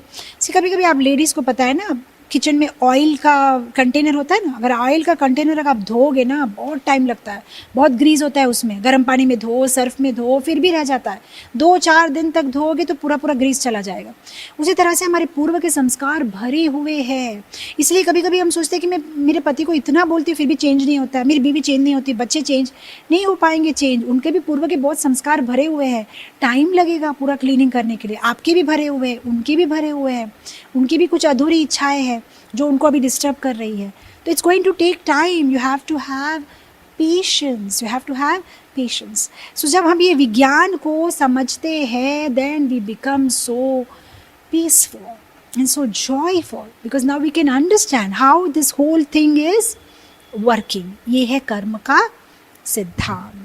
कभी कभी आप लेडीज़ को पता है ना, किचन में ऑयल का कंटेनर होता है ना, अगर ऑयल का कंटेनर अगर आप धोगे ना बहुत टाइम लगता है, बहुत ग्रीस होता है उसमें, गर्म पानी में धो, सर्फ में धो, फिर भी रह जाता है। 2-4 दिन तक धोगे तो पूरा पूरा ग्रीस चला जाएगा। उसी तरह से हमारे पूर्व के संस्कार भरे हुए हैं। इसलिए कभी कभी हम सोचते हैं कि मैं मेरे पति को इतना बोलती हूँ फिर भी चेंज नहीं होता है, मेरी बीवी चेंज नहीं होती, बच्चे चेंज नहीं हो पाएंगे चेंज, उनके भी पूर्व के बहुत संस्कार भरे हुए हैं। टाइम लगेगा पूरा क्लीनिंग करने के लिए, आपके भी भरे हुए हैं, उनके भी भरे हुए हैं, उनकी भी कुछ अधूरी इच्छाएं हैं जो उनको अभी डिस्टर्ब कर रही है। तो it's going to take time, you have to have patience, you have to have patience. So जब हम ये विज्ञान को समझते हैं then we become so peaceful and so joyful because now we can understand how this whole thing is working. ये है कर्म का सिद्धांत।